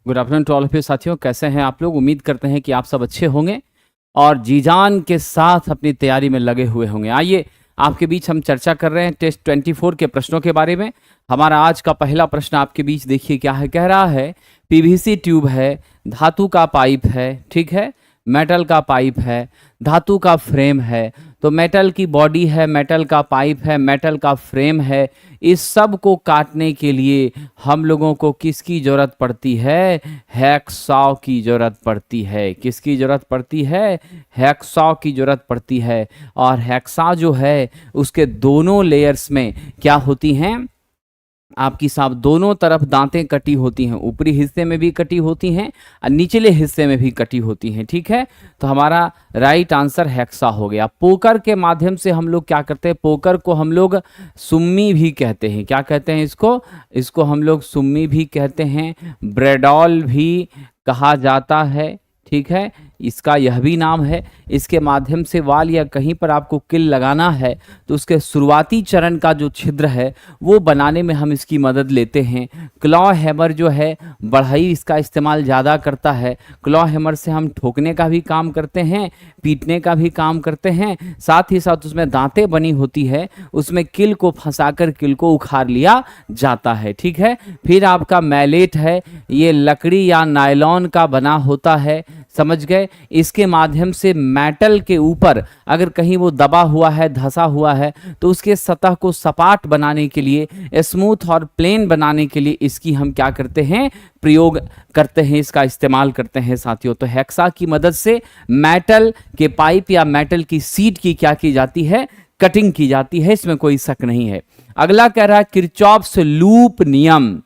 Good afternoon to all of you साथियों, कैसे हैं आप लोग। उम्मीद करते हैं कि आप सब अच्छे होंगे और जी जान के साथ अपनी तैयारी में लगे हुए होंगे। आइए आपके बीच हम चर्चा कर रहे हैं टेस्ट 24 के प्रश्नों के बारे में। हमारा आज का पहला प्रश्न आपके बीच देखिए क्या है। कह रहा है पीवीसी ट्यूब है, धातु का पाइप है, ठीक है, मेटल का पाइप है, धातु का फ्रेम है। तो मेटल की बॉडी है, मेटल का पाइप है, मेटल का फ्रेम है। इस सब को काटने के लिए हम लोगों को किसकी ज़रूरत पड़ती है? हैक्सॉ की ज़रूरत पड़ती है। किसकी ज़रूरत पड़ती है? हैक्सॉ की ज़रूरत पड़ती है। और हैक्सॉ जो है उसके दोनों लेयर्स में क्या होती हैं? आपकी साहब दोनों तरफ दांतें कटी होती हैं, ऊपरी हिस्से में भी कटी होती हैं और निचले हिस्से में भी कटी होती हैं, ठीक है। तो हमारा राइट आंसर हैक्सा हो गया। पोकर के माध्यम से हम लोग क्या करते हैं? पोकर को हम लोग सुम्मी भी कहते हैं। क्या कहते हैं इसको हम लोग सुम्मी भी कहते हैं, ब्रेडॉल भी कहा जाता है, ठीक है। इसका यह भी नाम है। इसके माध्यम से वाल या कहीं पर आपको किल लगाना है तो उसके शुरुआती चरण का जो छिद्र है वो बनाने में हम इसकी मदद लेते हैं। क्लॉ हैमर जो है बढ़ई इसका इस्तेमाल ज़्यादा करता है। क्लॉ हैमर से हम ठोकने का भी काम करते हैं, पीटने का भी काम करते हैं, साथ ही साथ उसमें दांतें बनी होती है, उसमें किल को फंसाकर किल को उखाड़ लिया जाता है, ठीक है। फिर आपका मैलेट है, ये लकड़ी या नायलॉन का बना होता है, समझ गए। इसके माध्यम से मेटल के ऊपर अगर कहीं वो दबा हुआ है, धंसा हुआ है, तो उसके सतह को सपाट बनाने के लिए, स्मूथ और प्लेन बनाने के लिए इसकी हम क्या करते हैं? प्रयोग करते हैं, इसका इस्तेमाल करते हैं साथियों। तो हैक्सा की मदद से मेटल के पाइप या मेटल की सीट की क्या की जाती है? कटिंग की जाती है, इसमें कोई शक नहीं है। अगला कह रहा है किरचॉफ्स लूप नियम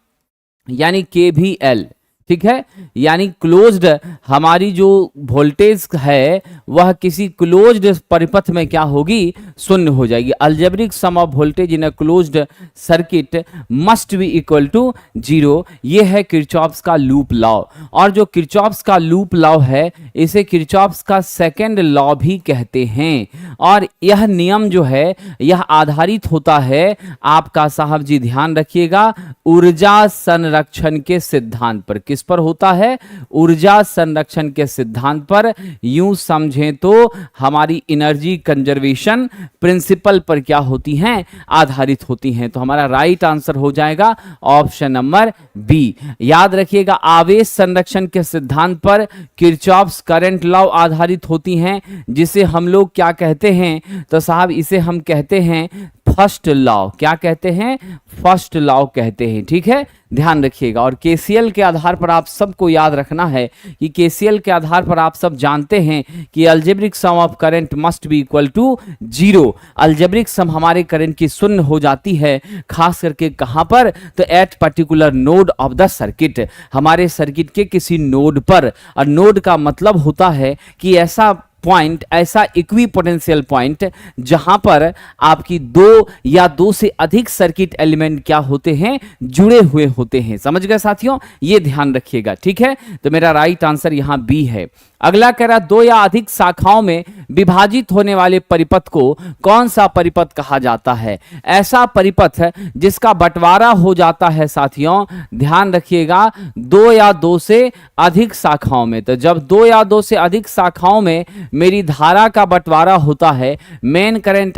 यानी KVL, ठीक है। यानी क्लोज्ड हमारी जो वोल्टेज है वह किसी क्लोज्ड परिपथ में क्या होगी? शून्य हो जाएगी। Algebraic sum of voltage in a closed circuit must be equal to 0। ये है किरचॉफ्स का लूप लॉ। और जो किरचॉफ्स का लूप लॉ है इसे किरचॉफ्स का सेकंड लॉ भी कहते हैं। और यह नियम जो है यह आधारित होता है, आपका साहब जी ध्यान रखिएगा, ऊर्जा संरक्षण के सिद्धांत पर। किस पर होता है? ऊर्जा संरक्षण के सिद्धांत पर। यूं समझें तो हमारी एनर्जी कंजर्वेशन प्रिंसिपल पर क्या होती हैं? आधारित होती हैं। तो हमारा राइट आंसर हो जाएगा ऑप्शन नंबर बी। याद रखिएगा आवेश संरक्षण के सिद्धांत पर किरचॉफ्स करंट लॉ आधारित होती हैं, जिसे हम लोग क्या कहते हैं? तो साहब इसे हम कहते हैं फर्स्ट लॉ। क्या कहते हैं? फर्स्ट लॉ कहते हैं, ठीक है, ध्यान रखिएगा। और केसीएल के आधार पर आप सबको याद रखना है कि केसीएल के आधार पर आप सब जानते हैं कि algebraic sum of current must be equal to 0। Algebraic sum हमारे करंट की शून्य हो जाती है, खास करके कहां पर? तो at particular node of the circuit, हमारे सर्किट के किसी नोड पर। और नोड का मतलब होता है कि ऐसा पॉइंट, ऐसा इक्विपोटेंशियल पॉइंट जहां पर आपकी दो या दो से अधिक सर्किट एलिमेंट क्या होते हैं? जुड़े हुए होते हैं। समझ गए साथियों, ये ध्यान रखिएगा, ठीक है। तो मेरा राइट आंसर यहां बी है। अगला कह रहा दो या अधिक शाखाओं में विभाजित होने वाले परिपथ को कौन सा परिपथ कहा जाता है? ऐसा परिपथ जिसका बंटवारा हो जाता है साथियों, ध्यान रखिएगा, दो या दो से अधिक शाखाओं में। तो जब दो या दो से अधिक शाखाओं में मेरी धारा का बंटवारा होता है, मेन करंट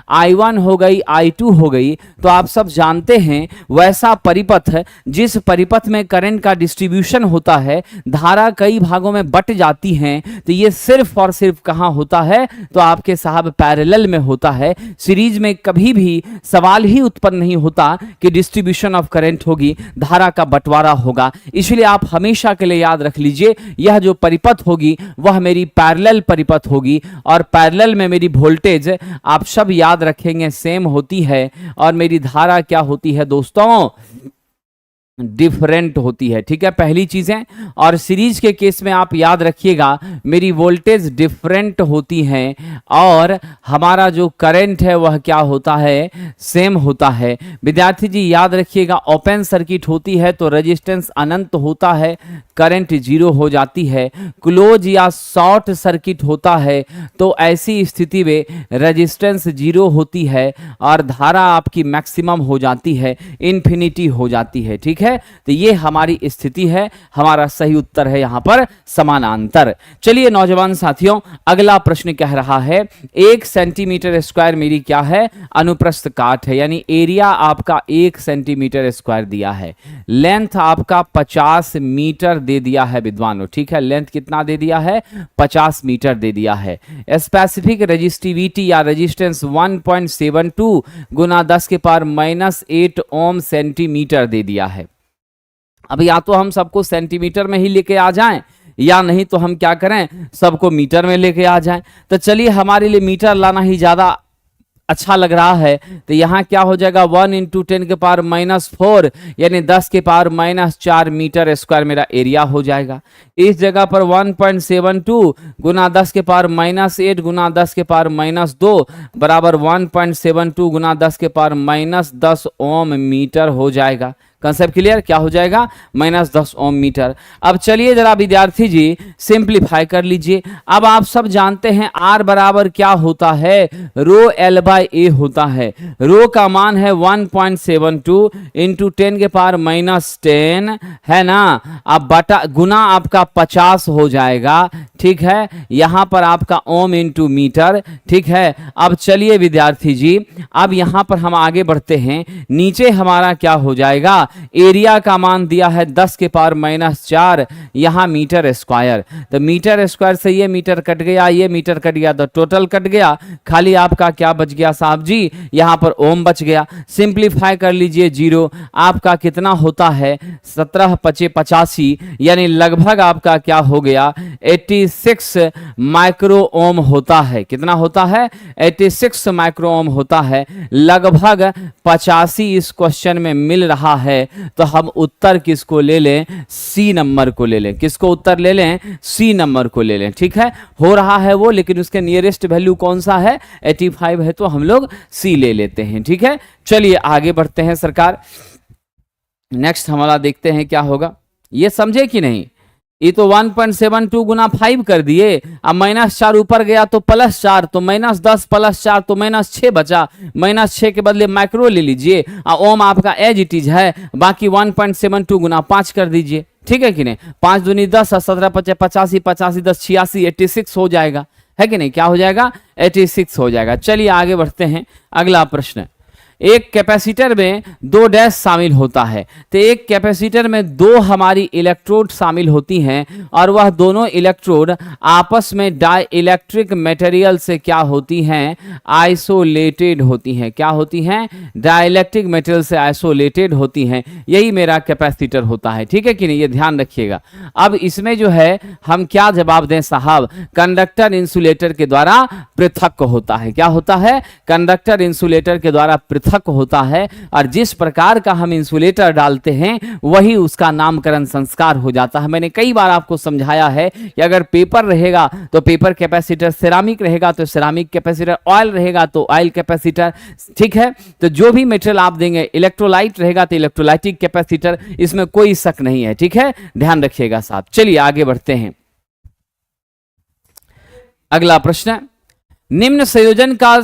I1 हो गई, I2 हो गई, तो आप सब जानते हैं वैसा परिपथ जिस परिपथ में करंट का डिस्ट्रीब्यूशन होता है, धारा कई भागों में बट जाती हैं, तो ये सिर्फ और सिर्फ कहां होता है? तो आपके साहब पैरेलल में होता है। सीरीज में कभी भी सवाल ही उत्पन्न नहीं होता कि डिस्ट्रीब्यूशन ऑफ करंट होगी, धारा का बंटवारा होगा। इसलिए आप हमेशा के लिए याद रख लीजिए यह जो परिपथ होगी वह मेरी पैरेलल परिपथ होगी। और पैरेलल में मेरी वोल्टेज आप सब याद रखेंगे सेम होती है, और मेरी धारा क्या होती है दोस्तों? डिफरेंट होती है, ठीक है, पहली चीजें। और सीरीज के केस में आप याद रखिएगा मेरी वोल्टेज डिफरेंट होती है और हमारा जो करंट है वह क्या होता है? सेम होता है। विद्यार्थी जी याद रखिएगा ओपन सर्किट होती है तो रेजिस्टेंस अनंत होता है, करंट जीरो हो जाती है, क्लोज या शॉर्ट सर्किट होता है, तो ऐसी स्थिति में रेजिस्टेंस जीरो होती है और धारा आपकी मैक्सिमम हो जाती है, इन्फिनिटी हो जाती है। ठीक है, तो ये हमारी स्थिति है, हमारा सही उत्तर है यहाँ पर समानांतर। चलिए नौजवान साथियों, अगला प्रश्न कह रहा है 1 सेंटीमीटर स्क्वायर मेरी क्या है, अनुप्रस्थ काट है, यानी एरिया आपका 1 सेंटीमीटर स्क्वायर दिया है, लेंथ आपका 50 मीटर दे दिया है विद्वानों। ठीक है, लेंथ कितना दे दिया है, 50 मीटर दे दिया है। स्पेसिफिक रेजिस्टिविटी या रेजिस्टेंस 1.72 गुना 10 के पावर -8 ओम सेंटीमीटर दे दिया है। अब या तो हम सबको सेंटीमीटर में ही लेके आ जाएं, या नहीं तो हम क्या करें, सबको मीटर में लेके आ जाएं। तो चलिए हमारे लिए मीटर लाना ही ज्यादा अच्छा लग रहा है, तो यहाँ क्या हो जाएगा, 1 × 10 के पावर -4 यानी 10 के पावर -4 मीटर स्क्वायर मेरा एरिया हो जाएगा। इस जगह पर 1.72 गुना 10 के पावर -8 गुना 10 के पावर -2 बराबर 1.72 गुना 10 के पावर -10 ओम मीटर हो जाएगा। कंसेप्ट क्लियर, क्या हो जाएगा, -10 ओम मीटर। अब चलिए जरा विद्यार्थी जी सिंप्लीफाई कर लीजिए। अब आप सब जानते हैं R बराबर क्या होता है, रो L/A होता है। रो का मान है 1.72 × 10 के पावर -10 है ना, अब बटा गुना आपका 50 हो जाएगा। ठीक है, यहां पर आपका ओम × मीटर। ठीक है, अब चलिए विद्यार्थी जी, अब यहां पर हम आगे बढ़ते हैं। नीचे हमारा क्या हो जाएगा, एरिया का मान दिया है 10 के पावर -4, यहां मीटर स्क्वायर, तो मीटर स्क्वायर से ये मीटर कट गया, ये मीटर कट गया, तो टोटल कट गया, खाली आपका क्या बच गया साहब जी, यहां पर ओम बच गया। सिंप्लीफाई कर लीजिए, 0 आपका कितना होता है, 17 × 5 = 85, यानी लगभग आपका क्या हो गया, 86 माइक्रो ओम होता है। कितना होता है, 86 माइक्रो ओम होता है, लगभग 85 इस क्वेश्चन में मिल रहा है। तो हम उत्तर किसको ले लें, सी नंबर को ले लें। किसको उत्तर ले लें, सी नंबर को ले लें। ठीक है, हो रहा है वो, लेकिन उसके नियरेस्ट वैल्यू कौन सा है, 85 है, तो हम लोग सी ले लेते हैं। ठीक है, चलिए आगे बढ़ते हैं सरकार। नेक्स्ट हमारा देखते हैं क्या होगा, ये समझे कि नहीं। ये तो 1.72 गुना 5 कर दिए, अब -4 ऊपर गया तो +4, तो -10 + 4 तो -6 बचा, -6 के बदले माइक्रो ले लीजिए, ओम आपका एज इट इज है, बाकी 1.72 गुना 5 कर दीजिए। ठीक है कि नहीं, 5 दूनी 10, 17 × 5 = 85, 85 × 10 = 86, 86 हो जाएगा, है कि नहीं, क्या हो जाएगा, 86 हो जाएगा। चलिए आगे बढ़ते हैं, अगला प्रश्न। एक कैपेसिटर में 2 डैश शामिल होता है, तो एक कैपेसिटर में 2 हमारी इलेक्ट्रोड शामिल होती हैं और वह दोनों इलेक्ट्रोड आपस में डाइइलेक्ट्रिक मटेरियल से क्या होती हैं, आइसोलेटेड होती हैं। क्या होती हैं, डाइइलेक्ट्रिक मटेरियल से आइसोलेटेड होती हैं। यही मेरा कैपेसिटर होता है। ठीक है कि नहीं, ये ध्यान रखिएगा। अब इसमें जो है हम क्या जवाब दें साहब, कंडक्टर इंसुलेटर के द्वारा पृथक होता है। क्या होता है, कंडक्टर इंसुलेटर के द्वारा पृथक होता है, और जिस प्रकार का हम इंसुलेटर डालते हैं वही उसका नामकरण संस्कार हो जाता है। मैंने कई बार आपको समझाया है कि अगर पेपर रहेगा तो पेपर कैपेसिटर, सिरामिक रहेगा तो सिरामिक कैपेसिटर, ऑयल रहेगा तो ऑयल कैपेसिटर। ठीक है, तो जो भी मटेरियल आप देंगे, इलेक्ट्रोलाइट रहेगा तो इलेक्ट्रोलाइटिक कैपेसिटर, इसमें कोई शक नहीं है। ठीक है, ध्यान रखिएगा साहब। चलिए आगे बढ़ते हैं, अगला प्रश्न, निम्न संयोजन का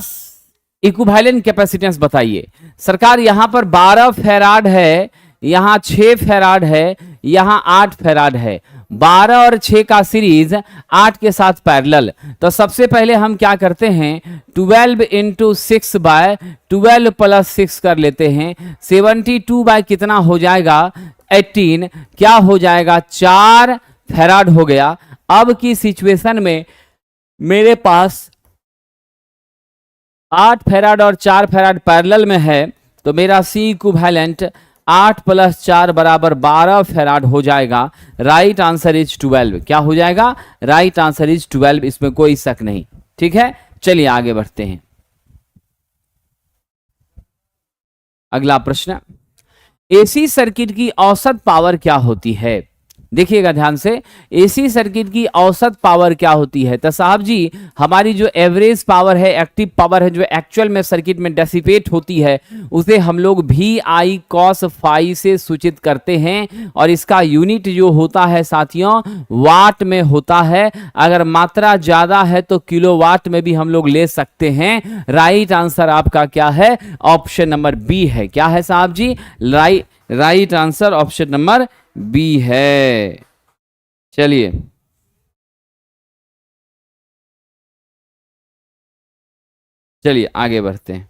इक्विवेलेंट कैपेसिटेंस बताइए। सरकार यहां पर 12 फैराड है, यहां 6 फैराड है, यहां 8 फैराड है। 12 और 6 का सीरीज 8 के साथ पैरेलल। तो सबसे पहले हम क्या करते हैं, 12 × 6 / 12 + 6 कर लेते हैं। 72 बाय कितना हो जाएगा, 18, क्या हो जाएगा, 4 फैराड हो गया। अब की सिचुएशन में मेरे पास 8 फैराड और 4 फैराड पैरेलल में है, तो मेरा सी इक्विवेलेंट 8 + 4 = 12 फैराड हो जाएगा। Right answer is 12। क्या हो जाएगा, राइट आंसर इज 12, इसमें कोई शक नहीं। ठीक है, चलिए आगे बढ़ते हैं, अगला प्रश्न। एसी सर्किट की औसत पावर क्या होती है। देखिएगा ध्यान से, एसी सर्किट की औसत पावर क्या होती है? तो साहब जी हमारी जो एवरेज पावर है, एक्टिव पावर है, जो एक्चुअल में सर्किट में डेसिपेट होती है, उसे हम लोग वी आई कॉस फाई से सूचित करते हैं और इसका यूनिट जो होता है साथियों वाट में होता है। अगर मात्रा ज्यादा है तो किलोवाट में भी हम लोग ले सकते हैं। राइट आंसर आपका क्या है? ऑप्शन नंबर बी है। क्या है साहब जी? Right answer option number B है। चलिए चलिए आगे बढ़ते हैं।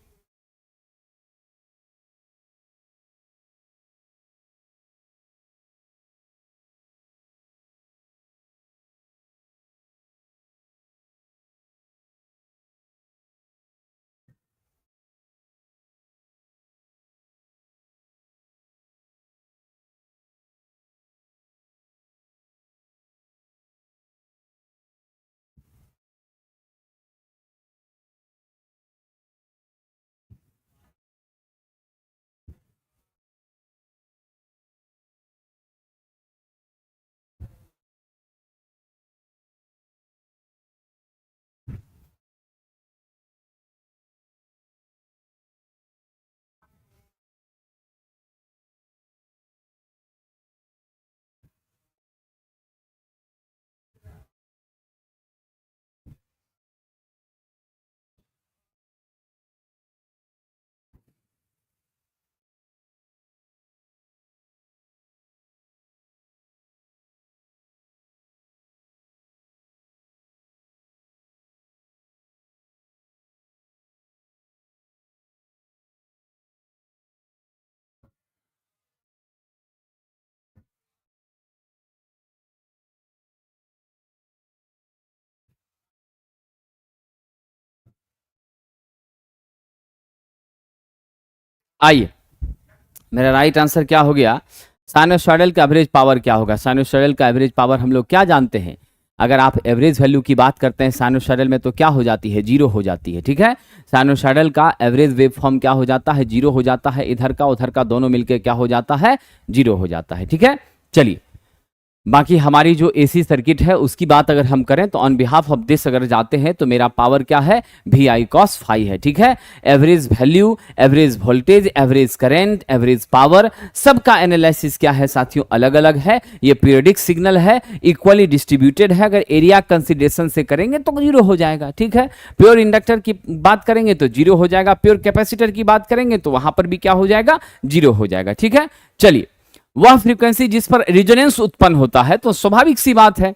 आइए, मेरा राइट आंसर क्या हो गया? साइनोसॉइडल का एवरेज पावर क्या होगा? साइनोसॉइडल का एवरेज पावर हम लोग क्या जानते हैं? अगर आप एवरेज वैल्यू की बात करते हैं साइनोसॉइडल में तो क्या हो जाती है? जीरो हो जाती है। ठीक है, साइनोसॉइडल का एवरेज वेव फॉर्म क्या हो जाता है? जीरो हो जाता है। इधर का उधर का दोनों मिलकर क्या हो जाता है? जीरो हो जाता है। ठीक है, चलिए बाकी हमारी जो एसी सर्किट है उसकी बात अगर हम करें तो ऑन बिहाफ ऑफ दिस अगर जाते हैं तो मेरा पावर क्या है? वी आई कॉस फाई है। ठीक है, average value, average voltage, average current, average power, सबका एनालिसिस क्या है साथियों? अलग अलग है। ये पीरियडिक सिग्नल है, इक्वली डिस्ट्रीब्यूटेड है। अगर एरिया कंसिडरेशन से करेंगे तो जीरो हो जाएगा। ठीक है, प्योर इंडक्टर की बात करेंगे तो जीरो हो जाएगा, प्योर कैपेसिटर की बात करेंगे तो वहां पर भी क्या हो जाएगा? जीरो हो जाएगा। ठीक है, चलिए वह फ्रीक्वेंसी जिस पर रिजोनेंस उत्पन्न होता है, तो स्वाभाविक सी बात है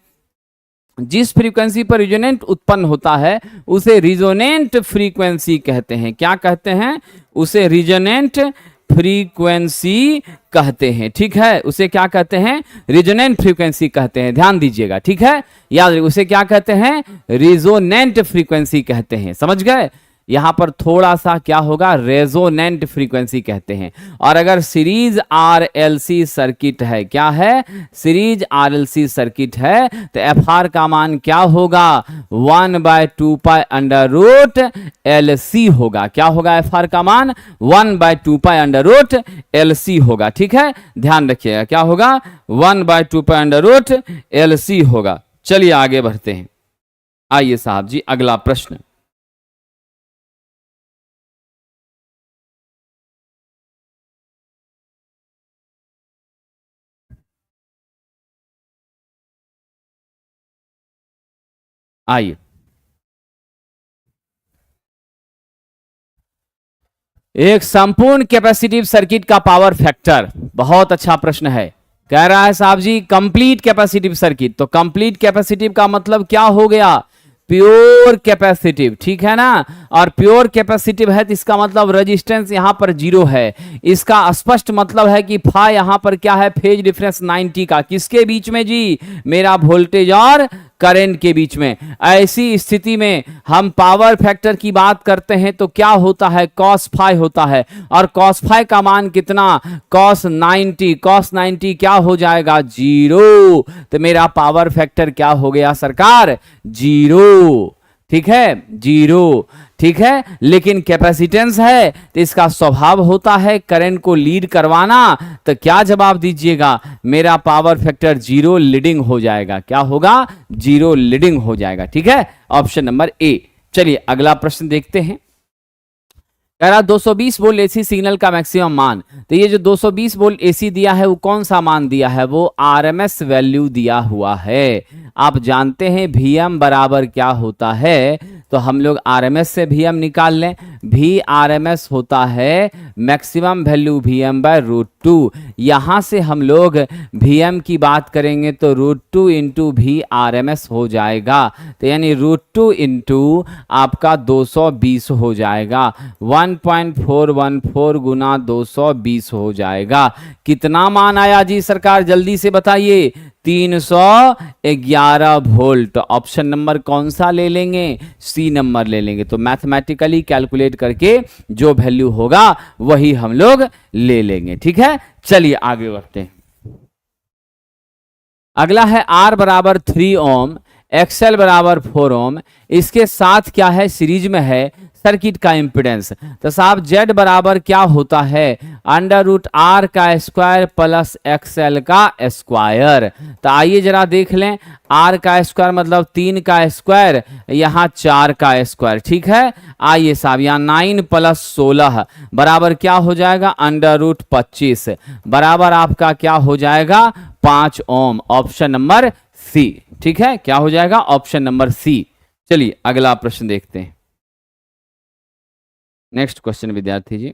जिस फ्रीक्वेंसी पर रिजोनेंट उत्पन्न होता है उसे रिजोनेंट फ्रीक्वेंसी कहते हैं। क्या कहते हैं? उसे रिजोनेंट फ्रीक्वेंसी कहते हैं। ठीक है, उसे क्या कहते हैं? रिजोनेंट फ्रीक्वेंसी कहते हैं। ध्यान दीजिएगा। ठीक है, याद रखिए उसे क्या कहते हैं? रिजोनेंट फ्रीक्वेंसी कहते हैं। समझ गए? यहां पर थोड़ा सा क्या होगा? रेजोनेंट फ्रीक्वेंसी कहते हैं। और अगर सीरीज आरएलसी सर्किट है, क्या है? सीरीज आरएलसी सर्किट है तो एफ आर का मान क्या होगा? 1/2 pi under root L C होगा। क्या होगा? एफ आर का मान 1/2 pi under root L C होगा। ठीक है, ध्यान रखिएगा क्या होगा? 1/2 pi under root L C होगा। चलिए आगे बढ़ते हैं। आइए साहब जी अगला प्रश्न। आइए, एक संपूर्ण कैपेसिटिव सर्किट का पावर फैक्टर। बहुत अच्छा प्रश्न है। कह रहा है साहब जी कंप्लीट कैपेसिटिव सर्किट। तो कंप्लीट कैपेसिटिव का मतलब क्या हो गया? Pure capacitive. ठीक है ना, और प्योर कैपेसिटिव है तो इसका मतलब रेजिस्टेंस यहां पर जीरो है। इसका स्पष्ट मतलब है कि फा यहां पर क्या है? फेज डिफरेंस 90 का। किसके बीच में जी? मेरा वोल्टेज और करंट के बीच में। ऐसी स्थिति में हम पावर फैक्टर की बात करते हैं तो क्या होता है? कॉस फाई होता है। और कॉस फाई का मान कितना? कॉस 90। कॉस 90 क्या हो जाएगा? जीरो। तो मेरा पावर फैक्टर क्या हो गया सरकार? जीरो। ठीक है, जीरो। ठीक है, लेकिन कैपेसिटेंस है तो इसका स्वभाव होता है करंट को लीड करवाना। तो क्या जवाब दीजिएगा? मेरा पावर फैक्टर 0 लीडिंग हो जाएगा। क्या होगा? 0 लीडिंग हो जाएगा। ठीक है, ऑप्शन नंबर ए। चलिए अगला प्रश्न देखते हैं। कह रहा 220 वोल्ट एसी सिग्नल का मैक्सिमम मान। तो ये जो 220 वोल्ट एसी दिया है वो कौन सा मान दिया है? वो आरएमएस वैल्यू दिया हुआ है। आप जानते हैं वीएम बराबर क्या होता है, तो हम लोग आरएमएस से वीएम निकाल लें। वी आरएमएस होता है मैक्सिमम वैल्यू वीएम बाय √2। यहाँ से हम लोग वीएम की बात करेंगे तो √2 इंटू वी आरएमएस हो जाएगा। तो यानी √2 इंटू आपका 220 हो जाएगा। 1.414 गुना 220 हो जाएगा। कितना मान आया जी सरकार? जल्दी से बताइए। 311 वोल्ट। ऑप्शन नंबर कौन सा ले लेंगे? सी नंबर ले लेंगे। तो मैथमेटिकली कैलकुलेट करके जो वैल्यू होगा वही हम लोग ले लेंगे। ठीक है, चलिए आगे बढ़ते हैं। अगला है R बराबर 3 ओम, XL बराबर 4 ओम। इसके साथ क्या है? सीरीज में है सर्किट का इंपीडेंस। तो साहब Z बराबर क्या होता है? √R का स्क्वायर प्लस XL का स्क्वायर। तो आइए जरा देख लें। R का स्क्वायर मतलब 3 का स्क्वायर, यहाँ 4 का स्क्वायर। ठीक है, आइए साहब यहाँ 9 प्लस 16 बराबर क्या हो जाएगा? √25 बराबर आपका क्या हो जाएगा? 5 ओम। ऑप्शन नंबर सी। ठीक है, क्या हो जाएगा? Option number C. चलिए अगला प्रश्न देखते हैं। नेक्स्ट क्वेश्चन विद्यार्थी जी।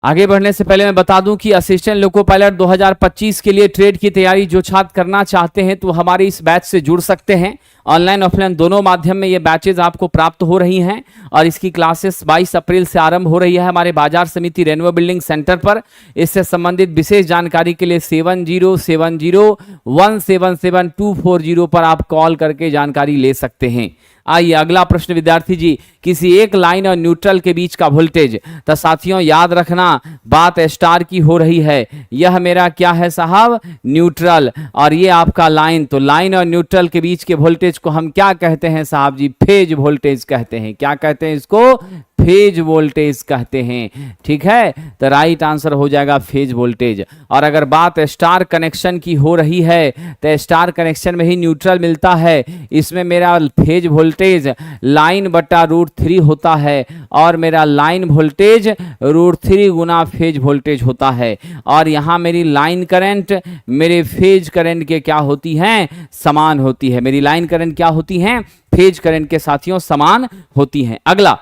आगे बढ़ने से पहले मैं बता दूं कि असिस्टेंट लोको पायलट 2025 के लिए ट्रेड की तैयारी जो छात्र करना चाहते हैं तो हमारे इस बैच से जुड़ सकते हैं। ऑनलाइन ऑफलाइन दोनों माध्यम में ये बैचेज आपको प्राप्त हो रही हैं और इसकी क्लासेस 22 अप्रैल से आरंभ हो रही है हमारे बाजार समिति रेनबो बिल्डिंग सेंटर पर। इससे संबंधित विशेष जानकारी के लिए 7070177240 पर आप कॉल करके जानकारी ले सकते हैं। आइए अगला प्रश्न विद्यार्थी जी। किसी एक लाइन और न्यूट्रल के बीच का वोल्टेज। तो साथियों याद रखना बात स्टार की हो रही है। यह मेरा क्या है साहब? न्यूट्रल। और ये आपका लाइन। तो लाइन और न्यूट्रल के बीच के वोल्टेज को हम क्या कहते हैं साहब जी? फेज वोल्टेज कहते हैं। क्या कहते हैं इसको? फेज वोल्टेज कहते हैं। ठीक है, तो राइट आंसर हो जाएगा फेज वोल्टेज। और अगर बात स्टार कनेक्शन की हो रही है तो स्टार कनेक्शन में ही न्यूट्रल मिलता है। इसमें मेरा फेज वोल्टेज लाइन बटा √3 होता है और मेरा लाइन वोल्टेज √3 गुना फेज वोल्टेज होता है। और यहाँ मेरी लाइन करंट मेरे फेज करंट के क्या होती हैं? समान होती है। मेरी लाइन करंट क्या होती हैं? फेज करंट के साथियों समान होती हैं। अगला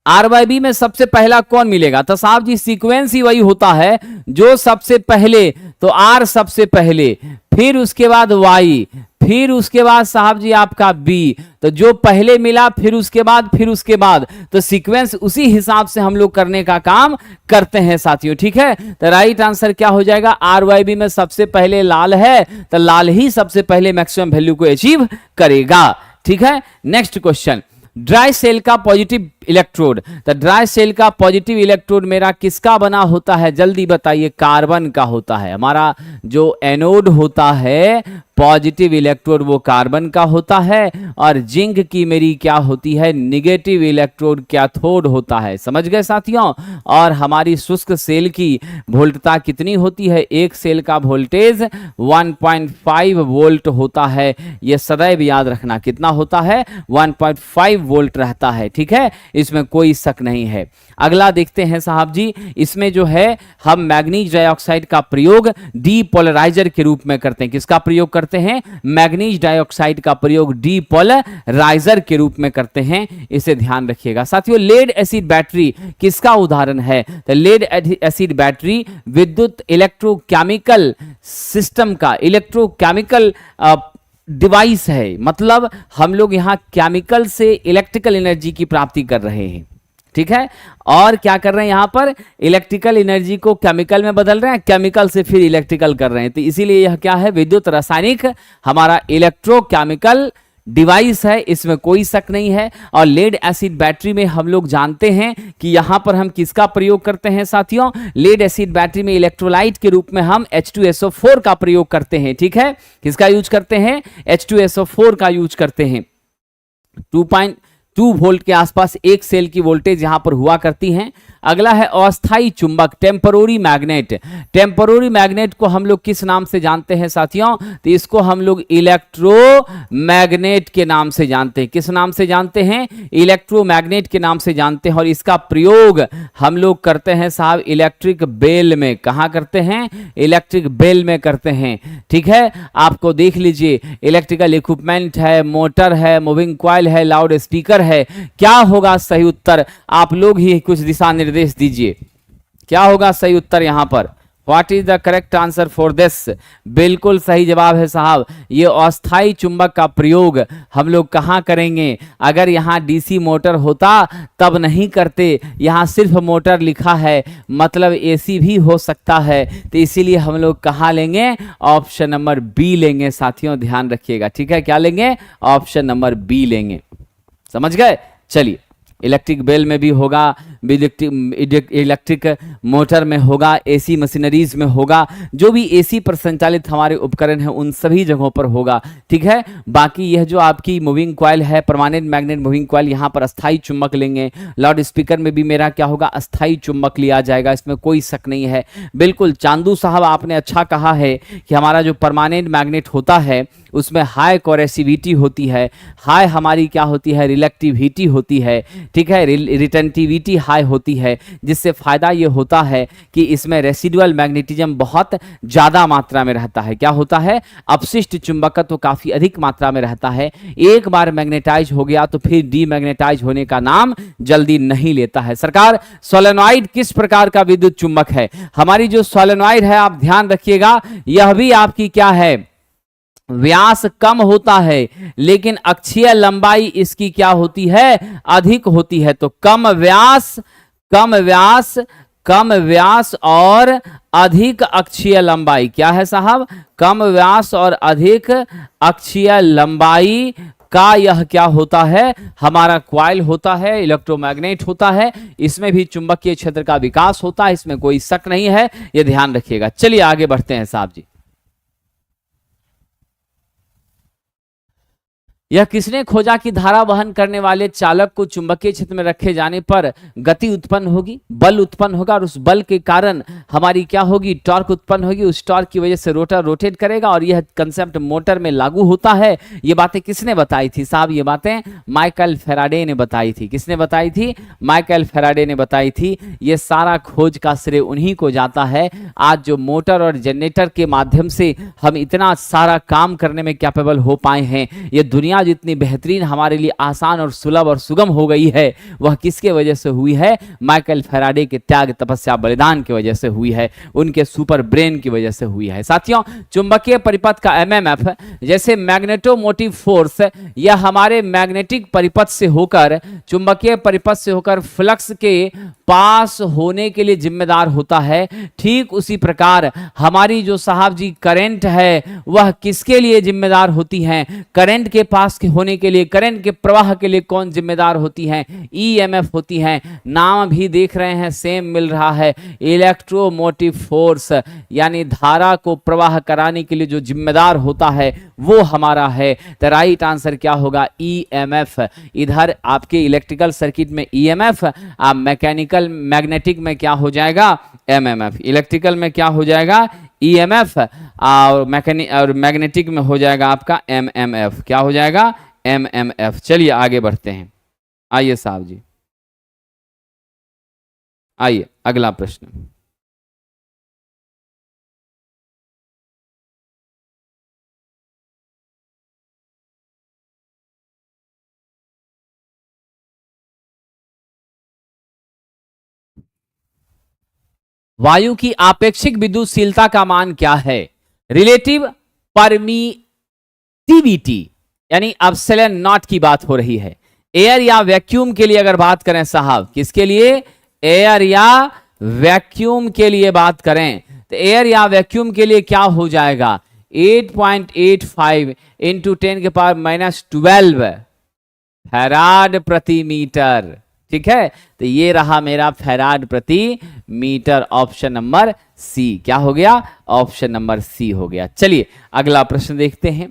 RYB में सबसे पहला कौन मिलेगा? तो साहब जी सीक्वेंस ही वही होता है जो सबसे पहले। तो R सबसे पहले, फिर उसके बाद Y, फिर उसके बाद साहब जी आपका B। तो जो पहले मिला फिर उसके बाद तो सीक्वेंस उसी हिसाब से हम लोग करने का काम करते हैं साथियों। ठीक है, तो राइट आंसर क्या हो जाएगा? RYB में सबसे पहले लाल है तो लाल ही सबसे पहले मैक्सिमम वैल्यू को अचीव करेगा। ठीक है, नेक्स्ट क्वेश्चन। ड्राई सेल का पॉजिटिव इलेक्ट्रोड। तो ड्राई सेल का पॉजिटिव इलेक्ट्रोड मेरा किसका बना होता है? जल्दी बताइए। कार्बन का होता है। हमारा जो एनोड होता है पॉजिटिव इलेक्ट्रोड वो कार्बन का होता है और जिंक की मेरी क्या होती है? निगेटिव इलेक्ट्रोड कैथोड होता है। समझ गए साथियों? और हमारी शुष्क सेल की वोल्टता कितनी होती है? एक सेल का वोल्टेज 1.5 वोल्ट होता है। यह सदैव याद रखना। कितना होता है? 1.5 वोल्ट रहता है। ठीक है, इसमें कोई शक नहीं है। अगला देखते हैं साहब जी। इसमें जो है हम मैग्नीज डाइऑक्साइड का प्रयोग डीपोलराइजर के रूप में करते हैं। किसका प्रयोग करते हैं? मैग्नीज डाइऑक्साइड का प्रयोग डीपोलराइजर के रूप में करते हैं। इसे ध्यान रखिएगा साथियों। लेड एसिड बैटरी किसका उदाहरण है? तो लेड एसिड बैटरी विद्युत इलेक्ट्रोकेमिकल सिस्टम का इलेक्ट्रोकेमिकल डिवाइस है। मतलब हम लोग यहाँ केमिकल से इलेक्ट्रिकल एनर्जी की प्राप्ति कर रहे हैं। ठीक है, और क्या कर रहे हैं? यहाँ पर इलेक्ट्रिकल एनर्जी को केमिकल में बदल रहे हैं, केमिकल से फिर इलेक्ट्रिकल कर रहे हैं। तो इसीलिए यह क्या है? विद्युत रासायनिक हमारा इलेक्ट्रोकेमिकल डिवाइस है, इसमें कोई शक नहीं है। और लेड एसिड बैटरी में हम लोग जानते हैं कि यहां पर हम किसका प्रयोग करते हैं साथियों, लेड एसिड बैटरी में इलेक्ट्रोलाइट के रूप में हम H2SO4 का प्रयोग करते हैं। ठीक है, किसका यूज करते हैं, H2SO4 का यूज करते हैं। 2.2 वोल्ट के आसपास एक सेल की वोल्टेज यहां पर हुआ करती है। अगला है अस्थाई चुंबक, टेम्परोरी मैग्नेट। टेम्परोरी मैग्नेट को हम लोग किस नाम से जानते हैं साथियों, तो इसको हम लोग इलेक्ट्रोमैग्नेट के नाम से जानते हैं। किस नाम से जानते हैं, इलेक्ट्रोमैग्नेट के नाम से जानते हैं। और इसका प्रयोग हम लोग करते हैं साहब इलेक्ट्रिक बेल में। कहां करते हैं, इलेक्ट्रिक बेल में करते हैं। ठीक है, आपको देख लीजिए, इलेक्ट्रिकल इक्विपमेंट है, मोटर है, मूविंग कॉइल है, लाउड स्पीकर है। क्या होगा सही उत्तर, आप लोग ही कुछ दिशा निर्देश दीजिए, क्या होगा सही उत्तर यहां पर, what is the correct answer for this. बिल्कुल सही जवाब है साहब, ये अस्थाई चुंबक का प्रयोग हम लोग कहां करेंगे, अगर यहां डीसी मोटर होता तब नहीं करते, यहां सिर्फ मोटर लिखा है, मतलब एसी भी हो सकता है, तो इसीलिए हम लोग कहां लेंगे, ऑप्शन नंबर बी लेंगे साथियों, ध्यान रखिएगा। ठीक है, क्या लेंगे, ऑप्शन नंबर बी लेंगे, समझ गए। चलिए, इलेक्ट्रिक बेल में भी होगा, इलेक्ट्रिक मोटर में होगा, एसी मशीनरीज में होगा, जो भी एसी पर संचालित हमारे उपकरण हैं उन सभी जगहों पर होगा। ठीक है, बाकी यह जो आपकी मूविंग कॉइल है, परमानेंट मैग्नेट मूविंग कॉइल, यहाँ पर अस्थाई चुंबक लेंगे। लाउड स्पीकर में भी मेरा क्या होगा, अस्थाई चुंबक लिया जाएगा, इसमें कोई शक नहीं है। बिल्कुल चांदू साहब आपने अच्छा कहा है कि हमारा जो परमानेंट मैग्नेट होता है उसमें हाई कोरेसिविटी होती है, हाई हमारी क्या होती है, रिलेक्टिविटी होती है। ठीक है, रिटेंटिविटी हाई होती है, जिससे फायदा ये होता है कि इसमें रेसिडुअल मैग्नेटिज्म बहुत ज्यादा मात्रा में रहता है। क्या होता है, अपशिष्ट चुंबकत्व काफी अधिक मात्रा में रहता है। एक बार मैग्नेटाइज हो गया तो फिर डीमैग्नेटाइज होने का नाम जल्दी नहीं लेता है। सरकार, सोलेनॉइड किस प्रकार का विद्युत चुंबक है, हमारी जो सोलेनॉइड है आप ध्यान रखिएगा, यह भी आपकी क्या है, व्यास कम होता है, लेकिन अक्षीय लंबाई इसकी क्या होती है, अधिक होती है। तो कम व्यास, कम व्यास, कम व्यास और अधिक अक्षीय लंबाई, क्या है साहब, कम व्यास और अधिक अक्षीय लंबाई का यह क्या होता है, हमारा क्वाइल होता है, इलेक्ट्रोमैग्नेट होता है। इसमें भी चुंबकीय क्षेत्र का विकास होता है, इसमें कोई शक नहीं है, यह ध्यान रखिएगा। चलिए आगे बढ़ते हैं साहब जी। यह किसने खोजा कि धारा वहन करने वाले चालक को चुंबकीय क्षेत्र में रखे जाने पर गति उत्पन्न होगी, बल उत्पन्न होगा, और उस बल के कारण हमारी क्या होगी, टॉर्क उत्पन्न होगी। उस टॉर्क की वजह से रोटर रोटेट करेगा, और यह कंसेप्ट मोटर में लागू होता है। ये बातें किसने बताई थी साहब, ये बातें माइकल फैराडे ने बताई थी। किसने बताई थी, माइकल फैराडे ने बताई थी। ये सारा खोज का श्रेय उन्हीं को जाता है। आज जो मोटर और जनरेटर के माध्यम से हम इतना सारा काम करने में कैपेबल हो पाए हैं, ये दुनिया जितनी बेहतरीन हमारे लिए आसान और सुलभ और सुगम हो गई है, वह किसके वजह से हुई है, माइकल फैराडे के त्याग, तपस्या, बलिदान की वजह से हुई है, उनके सुपर ब्रेन की वजह से हुई है। साथियों, चुंबकीय परिपथ का एमएमएफ, जैसे मैग्नेटोमोटिव फोर्स, यह हमारे मैग्नेटिक परिपथ से होकर, चुंबकीय परिपथ से होकर फ्लक्स के पास होने के लिए जिम्मेदार होता है। ठीक उसी प्रकार हमारी जो साहब जी करंट है, वह किसके लिए जिम्मेदार होती है, करंट के पास होने के लिए, करंट के प्रवाह के लिए कौन जिम्मेदार होती है, ईएमएफ होती है। नाम भी देख रहे हैं सेम मिल रहा है, इलेक्ट्रोमोटिव फोर्स, यानी धारा को प्रवाह कराने के लिए जो जिम्मेदार होता है वो हमारा है। तो राइट आंसर क्या होगा, ईएमएफ। इधर आपके इलेक्ट्रिकल सर्किट में ईएमएफ, आप मैकेनिकल मैग्नेटिक में क्या हो जाएगा, एमएमएफ। इलेक्ट्रिकल में क्या हो जाएगा, ईएमएफ, और मैग्नेटिक में हो जाएगा आपका एमएमएफ। क्या हो जाएगा, एमएमएफ। चलिए आगे बढ़ते हैं। आइए साहब जी, आइए अगला प्रश्न। वायु की आपेक्षिक विद्युतशीलता का मान क्या है, रिलेटिव परमिटिविटी, यानी एप्सिलॉन नॉट की बात हो रही है। एयर या वैक्यूम के लिए अगर बात करें साहब, किसके लिए, एयर या वैक्यूम के लिए बात करें, तो एयर या वैक्यूम के लिए क्या हो जाएगा, 8.85 इंटू 10⁻⁻12 फैराड प्रति मीटर। ठीक है, तो ये रहा मेरा फैराड प्रति मीटर, ऑप्शन नंबर सी। क्या हो गया? ऑप्शन नंबर सी हो गया। चलिए अगला प्रश्न देखते हैं।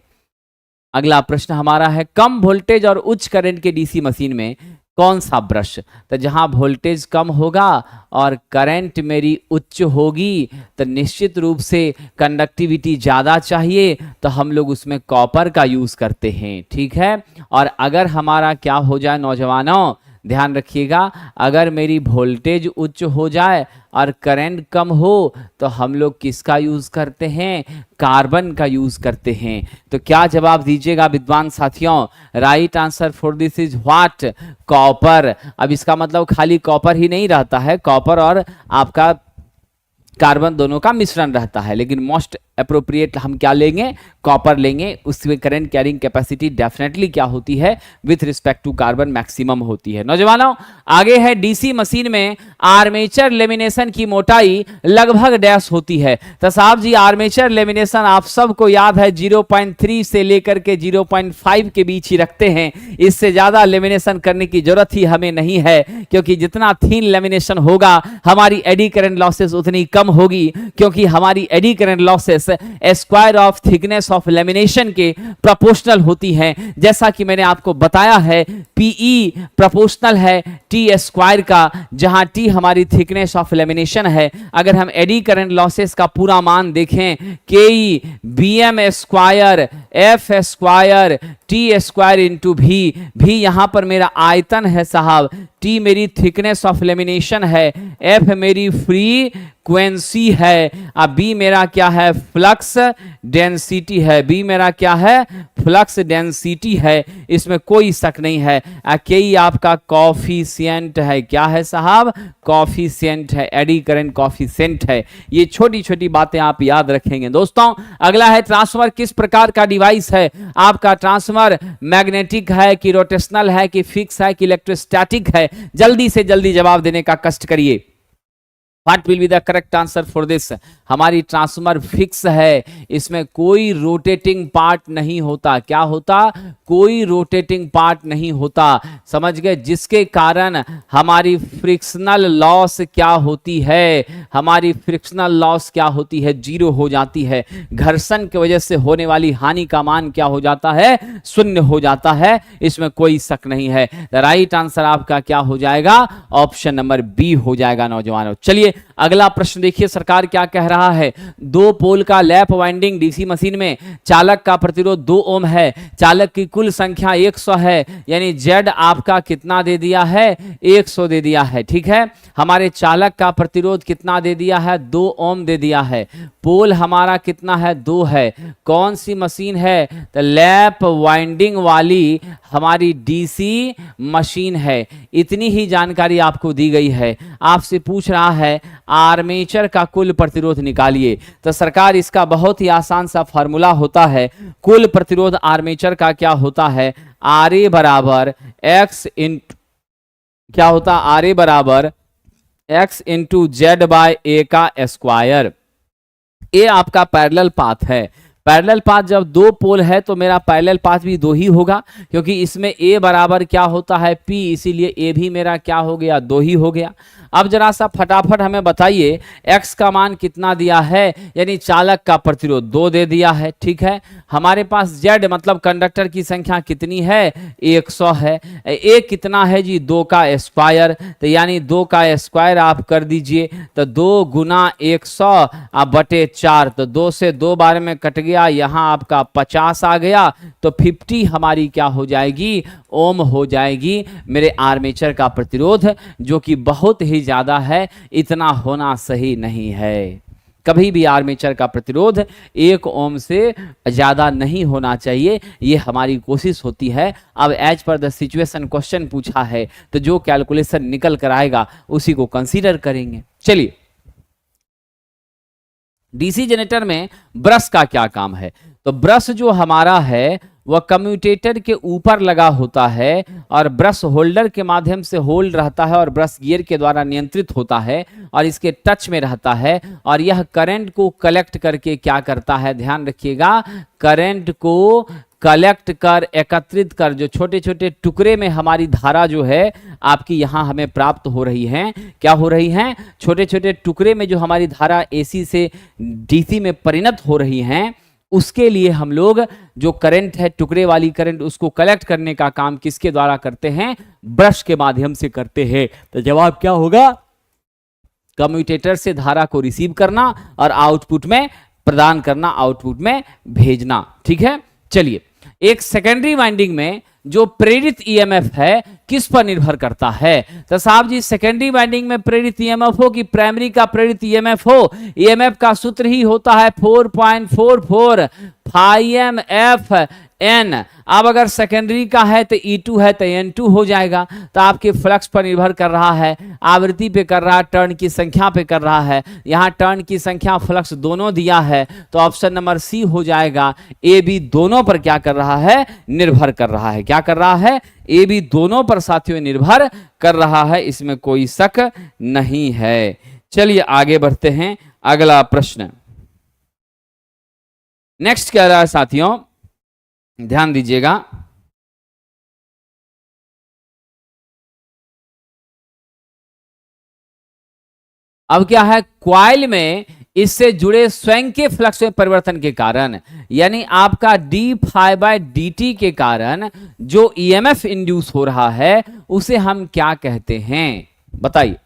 अगला प्रश्न हमारा है, कम वोल्टेज और उच्च करंट के डीसी मशीन में कौन सा ब्रश? तो जहां वोल्टेज कम होगा और करंट मेरी उच्च होगी तो निश्चित रूप से कंडक्टिविटी ज़्यादा चाहिए, तो हम लोग उसमें कॉपर का यूज़ करते हैं। ठीक है, और अगर हमारा क्या हो जाए नौजवानों, ध्यान रखिएगा, अगर मेरी वोल्टेज उच्च हो जाए और करंट कम हो तो हम लोग किसका यूज़ करते हैं? कार्बन का यूज़ करते हैं। तो क्या जवाब दीजिएगा विद्वान साथियों? Right answer for this is what? Copper. अब इसका मतलब खाली कॉपर ही नहीं रहता है, कॉपर और आपका कार्बन दोनों का मिश्रण रहता है, लेकिन मोस्ट अप्रोप्रिएट हम क्या लेंगे? कॉपर लेंगे। उसमें करंट कैरिंग कैपेसिटी डेफिनेटली क्या होती है? With respect to carbon maximum होती है। नौजवानों आगे है, डीसी मशीन में आर्मेचर लेमिनेशन की मोटाई लगभग डैश होती है। तो साहब जी आर्मेचर लेमिनेशन आप सबको याद है 0.3 से लेकर के 0.5 के बीच ही रखते हैं। इससे ज्यादा लेमिनेशन करने की जरूरत ही हमें नहीं है, क्योंकि जितना थिन लेमिनेशन होगा हमारी एडी करंट लॉसेस उतनी कम होगी, क्योंकि हमारी eddy current losses square of thickness of lamination के प्रोपोर्शनल होती हैं। जैसा कि मैंने आपको बताया है, पीई प्रोपोर्शनल है टी स्क्वायर का, जहां टी हमारी थिकनेस ऑफ लेमिनेशन है। अगर हम एडी करंट लॉसेस का पूरा मान देखें, K E B M square F square T square into भी यहां पर मेरा आयतन है साहब, टी मेरी थिकनेस ऑफ लेमिनेशन है, एफ मेरी फ्रीक्वेंसी है, अब बी मेरा क्या है? फ्लक्स डेंसिटी है। बी मेरा क्या है? फ्लक्स डेंसिटी है, इसमें कोई शक नहीं है। के आपका कॉफिशिएंट है। क्या है साहब? कॉफिशिएंट है, एडी करंट कॉफिशिएंट है। ये छोटी छोटी बातें आप याद रखेंगे दोस्तों। अगला है, ट्रांसफार्मर किस प्रकार का डिवाइस है? आपका ट्रांसफार्मर मैग्नेटिक है कि रोटेशनल है कि फिक्स है कि इलेक्ट्रोस्टैटिक है? जल्दी से जल्दी जवाब देने का कष्ट करिए। What will be the correct answer for this? हमारी ट्रांसफार्मर फिक्स है, इसमें कोई रोटेटिंग पार्ट नहीं होता। क्या होता? कोई रोटेटिंग पार्ट नहीं होता, समझ गए? जिसके कारण हमारी फ्रिक्शनल लॉस क्या होती है? हमारी फ्रिक्शनल लॉस क्या होती है? जीरो हो जाती है। घर्षण की वजह से होने वाली हानि का मान क्या हो जाता है? शून्य हो जाता है, इसमें कोई शक नहीं है। राइट आंसर आपका क्या हो जाएगा? ऑप्शन नंबर बी हो जाएगा नौजवानों। चलिए अगला प्रश्न देखिए, सरकार क्या कह रहा है? 2 पोल का लैप वाइंडिंग डीसी मशीन में चालक का प्रतिरोध 2 ओम है, चालक की कुल संख्या 100 है, यानी जेड आपका कितना दे दिया है? 100 दे दिया है। ठीक है, हमारे चालक का प्रतिरोध कितना दे दिया है? 2 ओम दे दिया है। पोल हमारा कितना है? 2 है। कौन सी मशीन है? तो लैप वाइंडिंग वाली हमारी डीसी मशीन है। इतनी ही जानकारी आपको दी गई है। आपसे पूछ रहा है आर्मेचर का कुल प्रतिरोध निकालिए। तो सरकार इसका बहुत ही आसान सा फार्मूला होता है। कुल प्रतिरोध आर्मेचर का क्या होता है? आर ए बराबर एक्स इंटू क्या होता? आर ए बराबर एक्स इंटू जेड बाय ए का स्क्वायर। ए आपका पैरेलल पाथ है। पैरेलल पाथ जब 2 पोल है तो मेरा पैरेलल पाथ भी 2 ही होगा, क्योंकि इसमें ए बराबर क्या होता है? पी, इसीलिए ए भी मेरा क्या हो गया? 2 ही हो गया। अब जरा सा फटाफट हमें बताइए x का मान कितना दिया है? यानी चालक का प्रतिरोध 2 दे दिया है। ठीक है, हमारे पास z मतलब कंडक्टर की संख्या कितनी है? 100 है। a कितना है जी? 2 का स्क्वायर, तो यानी 2 का स्क्वायर आप कर दीजिए, तो 2 गुना 100 बटे 4, तो 2 से 2 बार में कट गया, यहाँ आपका 50 आ गया, तो 50 हमारी क्या हो जाएगी? ओम हो जाएगी मेरे आर्मेचर का प्रतिरोध, जो कि बहुत ही ज्यादा है। इतना होना सही नहीं है। कभी भी आर्मेचर का प्रतिरोध 1 ओम से ज्यादा नहीं होना चाहिए, ये हमारी कोशिश होती है। अब as per the situation question पूछा है, तो जो कैलकुलेशन निकल कर आएगा उसी को कंसीडर करेंगे। चलिए, डीसी जनरेटर में ब्रश का क्या काम है? तो ब्रश जो हमारा है वह कम्यूटेटर के ऊपर लगा होता है और ब्रश होल्डर के माध्यम से होल्ड रहता है और ब्रश गियर के द्वारा नियंत्रित होता है और इसके टच में रहता है और यह करंट को कलेक्ट करके क्या करता है, ध्यान रखिएगा, करंट को कलेक्ट कर, एकत्रित कर, जो छोटे छोटे टुकड़े में हमारी धारा जो है आपकी यहाँ हमें प्राप्त हो रही है, क्या हो रही हैं, छोटे छोटे टुकड़े में जो हमारी धारा एसी से डीसी में परिणत हो रही हैं, उसके लिए हम लोग जो करंट है, टुकड़े वाली करंट, उसको कलेक्ट करने का काम किसके द्वारा करते हैं, ब्रश के माध्यम से करते हैं। तो जवाब क्या होगा, कम्यूटेटर से धारा को रिसीव करना और आउटपुट में प्रदान करना, आउटपुट में भेजना। ठीक है, चलिए, एक सेकेंडरी वाइंडिंग में जो प्रेरित ईएमएफ है किस पर निर्भर करता है, तो साहब जी सेकेंडरी वाइंडिंग में प्रेरित ईएमएफ हो कि प्राइमरी का प्रेरित ईएमएफ हो, ईएमएफ का सूत्र ही होता है 4.44 φmf n। अब अगर सेकेंडरी का है तो E2 है तो N2 हो जाएगा। तो आपके फ्लक्स पर निर्भर कर रहा है, आवृत्ति पे कर रहा है, टर्न की संख्या पे कर रहा है। यहाँ टर्न की संख्या फ्लक्स दोनों दिया है, तो ऑप्शन नंबर सी हो जाएगा। ए बी दोनों पर क्या कर रहा है, निर्भर कर रहा है। क्या कर रहा है, ए बी दोनों पर साथियों निर्भर कर रहा है, इसमें कोई शक नहीं है। चलिए आगे बढ़ते हैं, अगला प्रश्न नेक्स्ट कह रहा है साथियों, ध्यान दीजिएगा, अब क्या है, क्वाइल में इससे जुड़े स्वयं के फ्लक्स में परिवर्तन के कारण, यानी आपका D phi by D T के कारण जो ईएमएफ इंड्यूस हो रहा है उसे हम क्या कहते हैं, बताइए।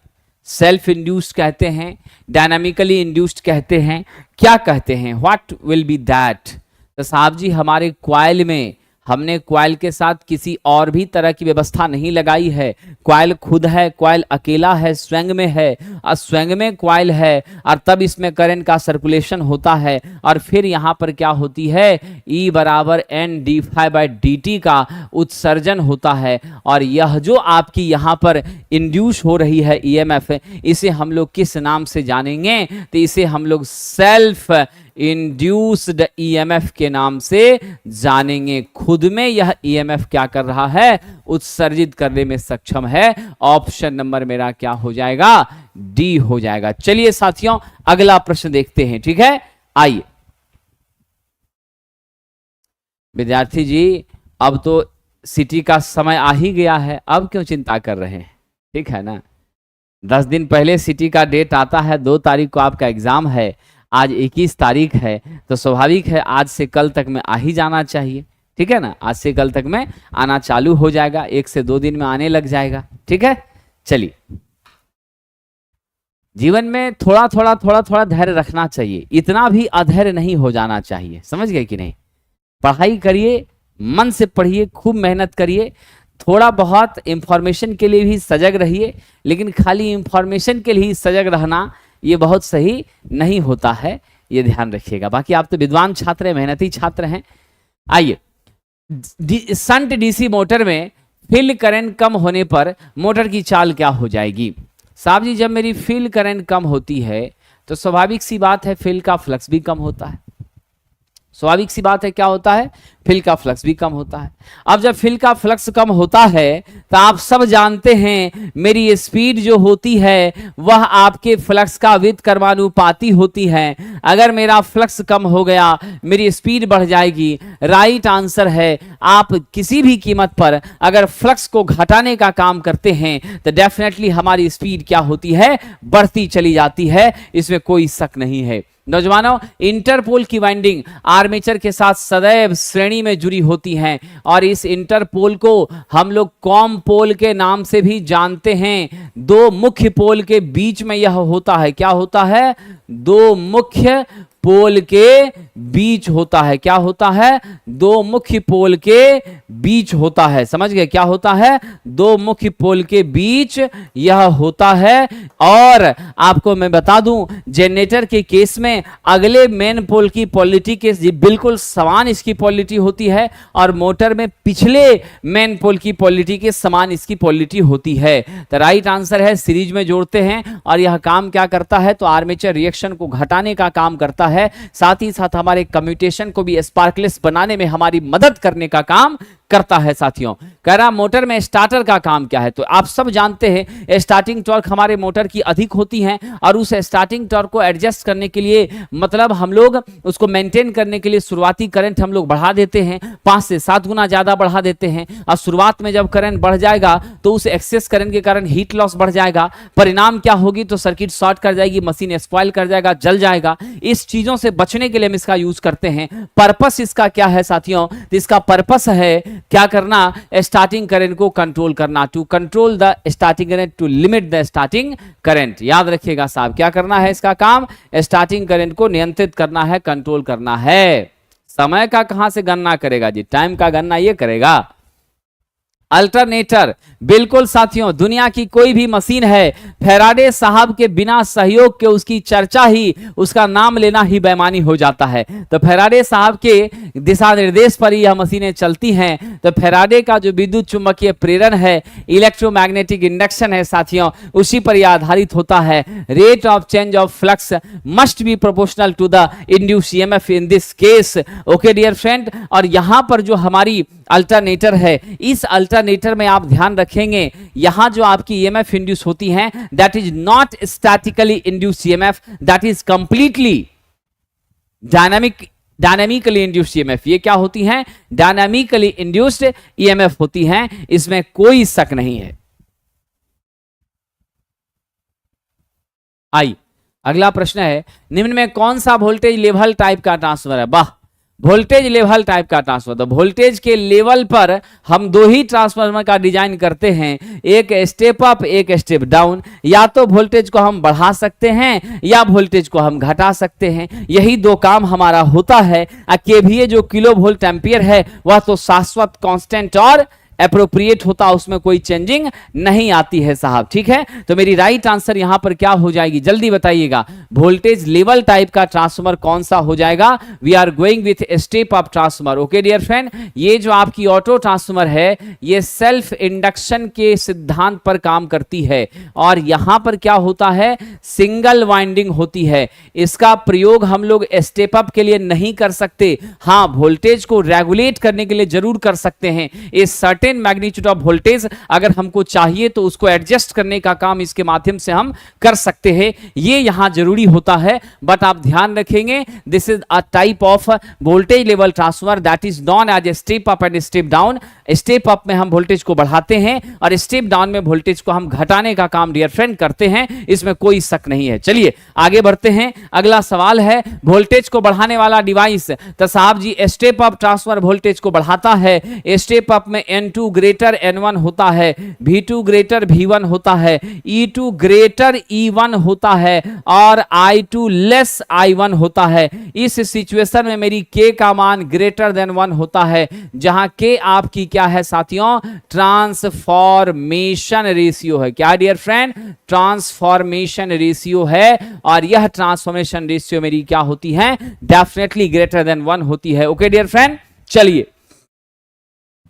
सेल्फ इंड्यूस्ड कहते हैं, डायनामिकली इंड्यूस्ड कहते हैं, क्या कहते हैं, व्हाट विल बी दैट। तो साहब जी हमारे क्वाइल में हमने क्वाइल के साथ किसी और भी तरह की व्यवस्था नहीं लगाई है। क्वाइल खुद है, क्वाइल अकेला है, स्वयं में है, और स्वयं में क्वाइल है, और तब इसमें करंट का सर्कुलेशन होता है, और फिर यहाँ पर क्या होती है, E बराबर N D phi by D T का उत्सर्जन होता है। और यह जो आपकी यहाँ पर इंड्यूस हो रही है ईएमएफ, इसे हम लोग किस नाम से जानेंगे, तो इसे हम लोग सेल्फ इंड्यूस्ड ईएमएफ के नाम से जानेंगे। खुद में यह ईएमएफ क्या कर रहा है, उत्सर्जित करने में सक्षम है। ऑप्शन नंबर मेरा क्या हो जाएगा, डी हो जाएगा। चलिए साथियों अगला प्रश्न देखते हैं, ठीक है। आइए विद्यार्थी जी, अब तो सिटी का समय आ ही गया है, अब क्यों चिंता कर रहे हैं, ठीक है ना। 10 दिन पहले सिटी का डेट आता है, 2 तारीख को आपका एग्जाम है, आज 21 तारीख है, तो स्वाभाविक है आज से कल तक में आ ही जाना चाहिए, ठीक है ना। आज से कल तक में आना चालू हो जाएगा, 1 से 2 दिन में आने लग जाएगा, ठीक है। चलिए, जीवन में थोड़ा थोड़ा धैर्य रखना चाहिए, इतना भी अधैर्य नहीं हो जाना चाहिए, समझ गए कि नहीं। पढ़ाई करिए, मन से पढ़िए, खूब मेहनत करिए, थोड़ा बहुत इंफॉर्मेशन के लिए भी सजग रहिए, लेकिन खाली इंफॉर्मेशन के लिए ही सजग रहना ये बहुत सही नहीं होता है, ये ध्यान रखिएगा। बाकी आप तो विद्वान छात्र हैं, मेहनती छात्र हैं। आइए, शंट डीसी मोटर में फील्ड करंट कम होने पर मोटर की चाल क्या हो जाएगी। साहब जी जब मेरी फील्ड करंट कम होती है तो स्वाभाविक सी बात है फील्ड का फ्लक्स भी कम होता है। स्वाभाविक सी बात है, क्या होता है, फील्ड का फ्लक्स भी कम होता है। अब जब फील्ड का फ्लक्स कम होता है तो आप सब जानते हैं मेरी स्पीड जो होती है वह आपके फ्लक्स का व्युत्क्रमानुपाती होती है। अगर मेरा फ्लक्स कम हो गया मेरी स्पीड बढ़ जाएगी। राइट आंसर है, आप किसी भी कीमत पर अगर फ्लक्स को घटाने का काम करते हैं तो डेफिनेटली हमारी स्पीड क्या होती है, बढ़ती चली जाती है, इसमें कोई शक नहीं है। नौजवानों, इंटरपोल की वाइंडिंग आर्मेचर के साथ सदैव श्रेणी में जुड़ी होती हैं और इस इंटरपोल को हम लोग कॉम पोल के नाम से भी जानते हैं। 2 मुख्य पोल के बीच में यह होता है, क्या होता है, 2 मुख्य पोल के बीच होता है। क्या होता है, 2 मुख्य पोल के बीच होता है। समझ गए, क्या होता है, 2 मुख्य पोल के बीच यह होता है। और आपको मैं बता दूं, जनरेटर के केस में अगले मेन पोल की पोलरिटी के बिल्कुल समान इसकी पोलरिटी होती है और मोटर में पिछले मेन पोल की पोलरिटी के समान इसकी पोलरिटी होती है। तो राइट आंसर है, सीरीज में जोड़ते हैं और यह काम क्या करता है, तो आर्मेचर रिएक्शन को घटाने का काम करता है, साथ ही साथ हमारे कम्यूटेशन को भी स्पार्कलेस बनाने में हमारी मदद करने का काम करता है। साथियों, कह रहा मोटर में स्टार्टर का काम क्या है, तो आप सब जानते हैं स्टार्टिंग टॉर्क हमारे मोटर की अधिक होती है और उस स्टार्टिंग टॉर्क को एडजस्ट करने के लिए, मतलब हम लोग उसको मेंटेन करने के लिए शुरुआती करंट हम लोग बढ़ा देते हैं, 5 से 7 गुना ज्यादा बढ़ा देते हैं। और शुरुआत में जब करंट बढ़ जाएगा तो उस एक्सेस करंट के कारण हीट लॉस बढ़ जाएगा, परिणाम क्या होगी, तो सर्किट शॉर्ट कर जाएगी, मशीन स्पॉइल कर जाएगा, जल जाएगा। इस चीजों से बचने के लिए हम इसका यूज करते हैं। पर्पस इसका क्या है साथियों, तो इसका पर्पस है क्या करना, स्टार्टिंग करंट को कंट्रोल करना, to control the starting current, to limit the starting current. याद रखिएगा साहब, क्या करना है इसका काम, स्टार्टिंग करंट को नियंत्रित करना है, कंट्रोल करना है। समय का कहां से गणना करेगा जी, टाइम का गणना ये करेगा। अल्टरनेटर, बिल्कुल साथियों, दुनिया की कोई भी मशीन है, फैराडे साहब के बिना सहयोग के उसकी चर्चा ही, उसका नाम लेना ही बेईमानी हो जाता है। तो फैराडे साहब के दिशा निर्देश पर ही यह मशीनें चलती हैं। तो फैराडे का जो विद्युत चुंबकीय प्रेरण है, इलेक्ट्रोमैग्नेटिक इंडक्शन है साथियों, उसी पर यह आधारित होता है। Rate of change of flux must be proportional to the induce EMF in this case. Okay dear friend, और यहां पर जो हमारी अल्टरनेटर है, इस अल्टरनेटर में आप ध्यान रखेंगे, यहां जो आपकी ईएमएफ इंड्यूस होती हैं, that is not statically induced EMF, that is completely dynamically induced EMF. ये क्या होती हैं, डायनामिकली इंड्यूस्ड ईएमएफ होती हैं, इसमें कोई शक नहीं है। आई अगला प्रश्न है, निम्न में कौन सा वोल्टेज लेवल टाइप का ट्रांसफर है। वाह, वोल्टेज लेवल टाइप का ट्रांसफर। तो वोल्टेज के लेवल पर हम 2 ही ट्रांसफार्मर का डिजाइन करते हैं, एक स्टेप अप, एक स्टेप डाउन। या तो वोल्टेज को हम बढ़ा सकते हैं या वोल्टेज को हम घटा सकते हैं, यही 2 काम हमारा होता है। केवीए जो किलो वोल्ट एम्पियर है वह तो शाश्वत कांस्टेंट और एप्रोप्रिएट होता, उसमें कोई चेंजिंग नहीं आती है साहब। ठीक है, तो मेरी राइट आंसर यहां पर क्या हो जाएगी, जल्दी बताइएगा। वोल्टेज लेवल टाइप का ट्रांसफार्मर कौन सा हो जाएगा, we are going with step up transformer. Okay dear friend, ये जो आपकी ऑटो ट्रांसफार्मर है, ये सेल्फ इंडक्शन के सिद्धांत पर काम करती है और यहां पर क्या होता है, सिंगल वाइंडिंग होती है। इसका प्रयोग हम लोग स्टेप अप के लिए नहीं कर सकते, हां वोल्टेज को रेगुलेट करने के लिए जरूर कर सकते हैं। इस सर्टेन मैग्नीट्यूड ऑफ वोल्टेज अगर हमको चाहिए तो उसको एडजस्ट करने का काम इसके माध्यम से हम कर सकते हैं, ये यहां जरूरी होता है। बट आप ध्यान रखेंगे, this is a type of voltage level transformer that is known as a step up and step down. Step up में हम वोल्टेज को बढ़ाते हैं और स्टेप डाउन में वोल्टेज को हम घटाने का काम डियर फ्रेंड करते हैं, इसमें कोई शक नहीं है। चलिए आगे बढ़ते हैं, अगला सवाल है, वोल्टेज को बढ़ाने वाला डिवाइस। तो साहब जी, स्टेप अप ट्रांसफार्मर वोल्टेज को बढ़ाता है। स्टेप अप में N2 ग्रेटर N1 होता है, V2 ग्रेटर V1 होता है, E2 ग्रेटर E1 होता है और I2 लेस I1 होता है। इस सिचुएशन में मेरी K का मान ग्रेटर देन 1 होता है, जहां K आपकी क्या है साथियों, ट्रांसफॉर्मेशन रेशियो है। क्या डियर फ्रेंड, ट्रांसफॉर्मेशन रेशियो है और यह ट्रांसफॉर्मेशन रेशियो मेरी क्या होती है, डेफिनेटली ग्रेटर देन 1 होती है। ओके डियर फ्रेंड, चलिए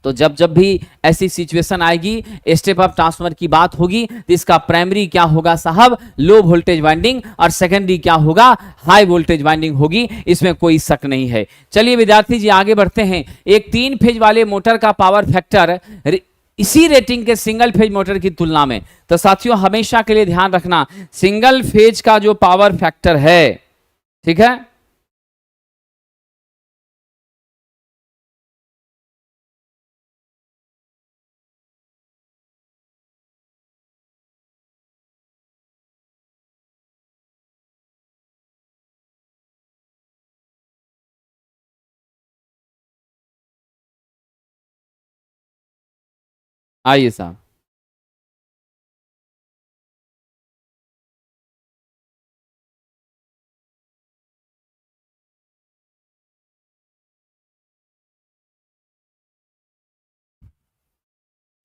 तो जब भी ऐसी सिचुएशन आएगी, स्टेप अप ट्रांसफार्मर की बात होगी, तो इसका प्राइमरी क्या होगा साहब, लो वोल्टेज वाइंडिंग, और सेकेंडरी क्या होगा, हाई वोल्टेज वाइंडिंग होगी, इसमें कोई शक नहीं है। चलिए विद्यार्थी जी आगे बढ़ते हैं। एक 3 फेज वाले मोटर का पावर फैक्टर इसी रेटिंग के सिंगल फेज मोटर की तुलना में, तो साथियों हमेशा के लिए ध्यान रखना, सिंगल फेज का जो पावर फैक्टर है, ठीक है, आइए साहब।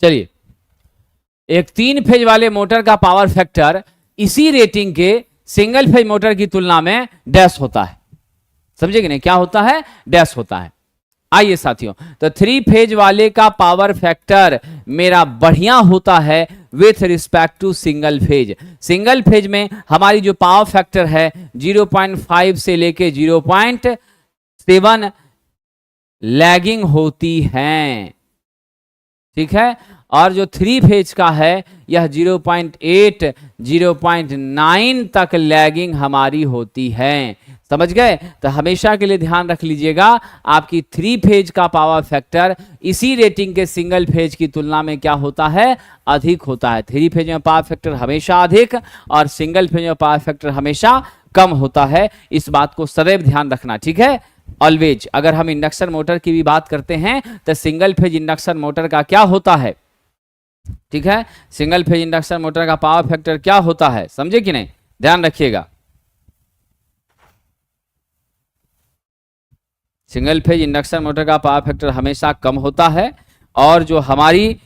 चलिए, एक 3 फेज वाले मोटर का पावर फैक्टर इसी रेटिंग के सिंगल फेज मोटर की तुलना में डैश होता है। समझे कि नहीं, क्या होता है, डैश होता है। आइए साथियों, तो 3 फेज वाले का पावर फैक्टर मेरा बढ़िया होता है with respect to single phase. Single phase में हमारी जो पावर फैक्टर है 0.5 से लेके 0.7 लैगिंग होती हैं, ठीक है। और जो 3 फेज का है यह 0.8 0.9 तक लैगिंग हमारी होती है। समझ गए? तो हमेशा के लिए ध्यान रख लीजिएगा, आपकी 3 फेज का पावर फैक्टर इसी रेटिंग के सिंगल फेज की तुलना में क्या होता है, अधिक होता है। 3 फेज में पावर फैक्टर हमेशा अधिक और सिंगल फेज में पावर फैक्टर हमेशा कम होता है। इस बात को सदैव ध्यान रखना, ठीक है। ऑलवेज अगर हम इंडक्शन मोटर की भी बात करते हैं तो सिंगल फेज इंडक्शन मोटर का क्या होता है, ठीक है। सिंगल फेज इंडक्शन मोटर का पावर फैक्टर क्या होता है, समझे कि नहीं, ध्यान रखिएगा। सिंगल फेज इंडक्शन मोटर का पावर फैक्टर हमेशा कम होता है और जो हमारी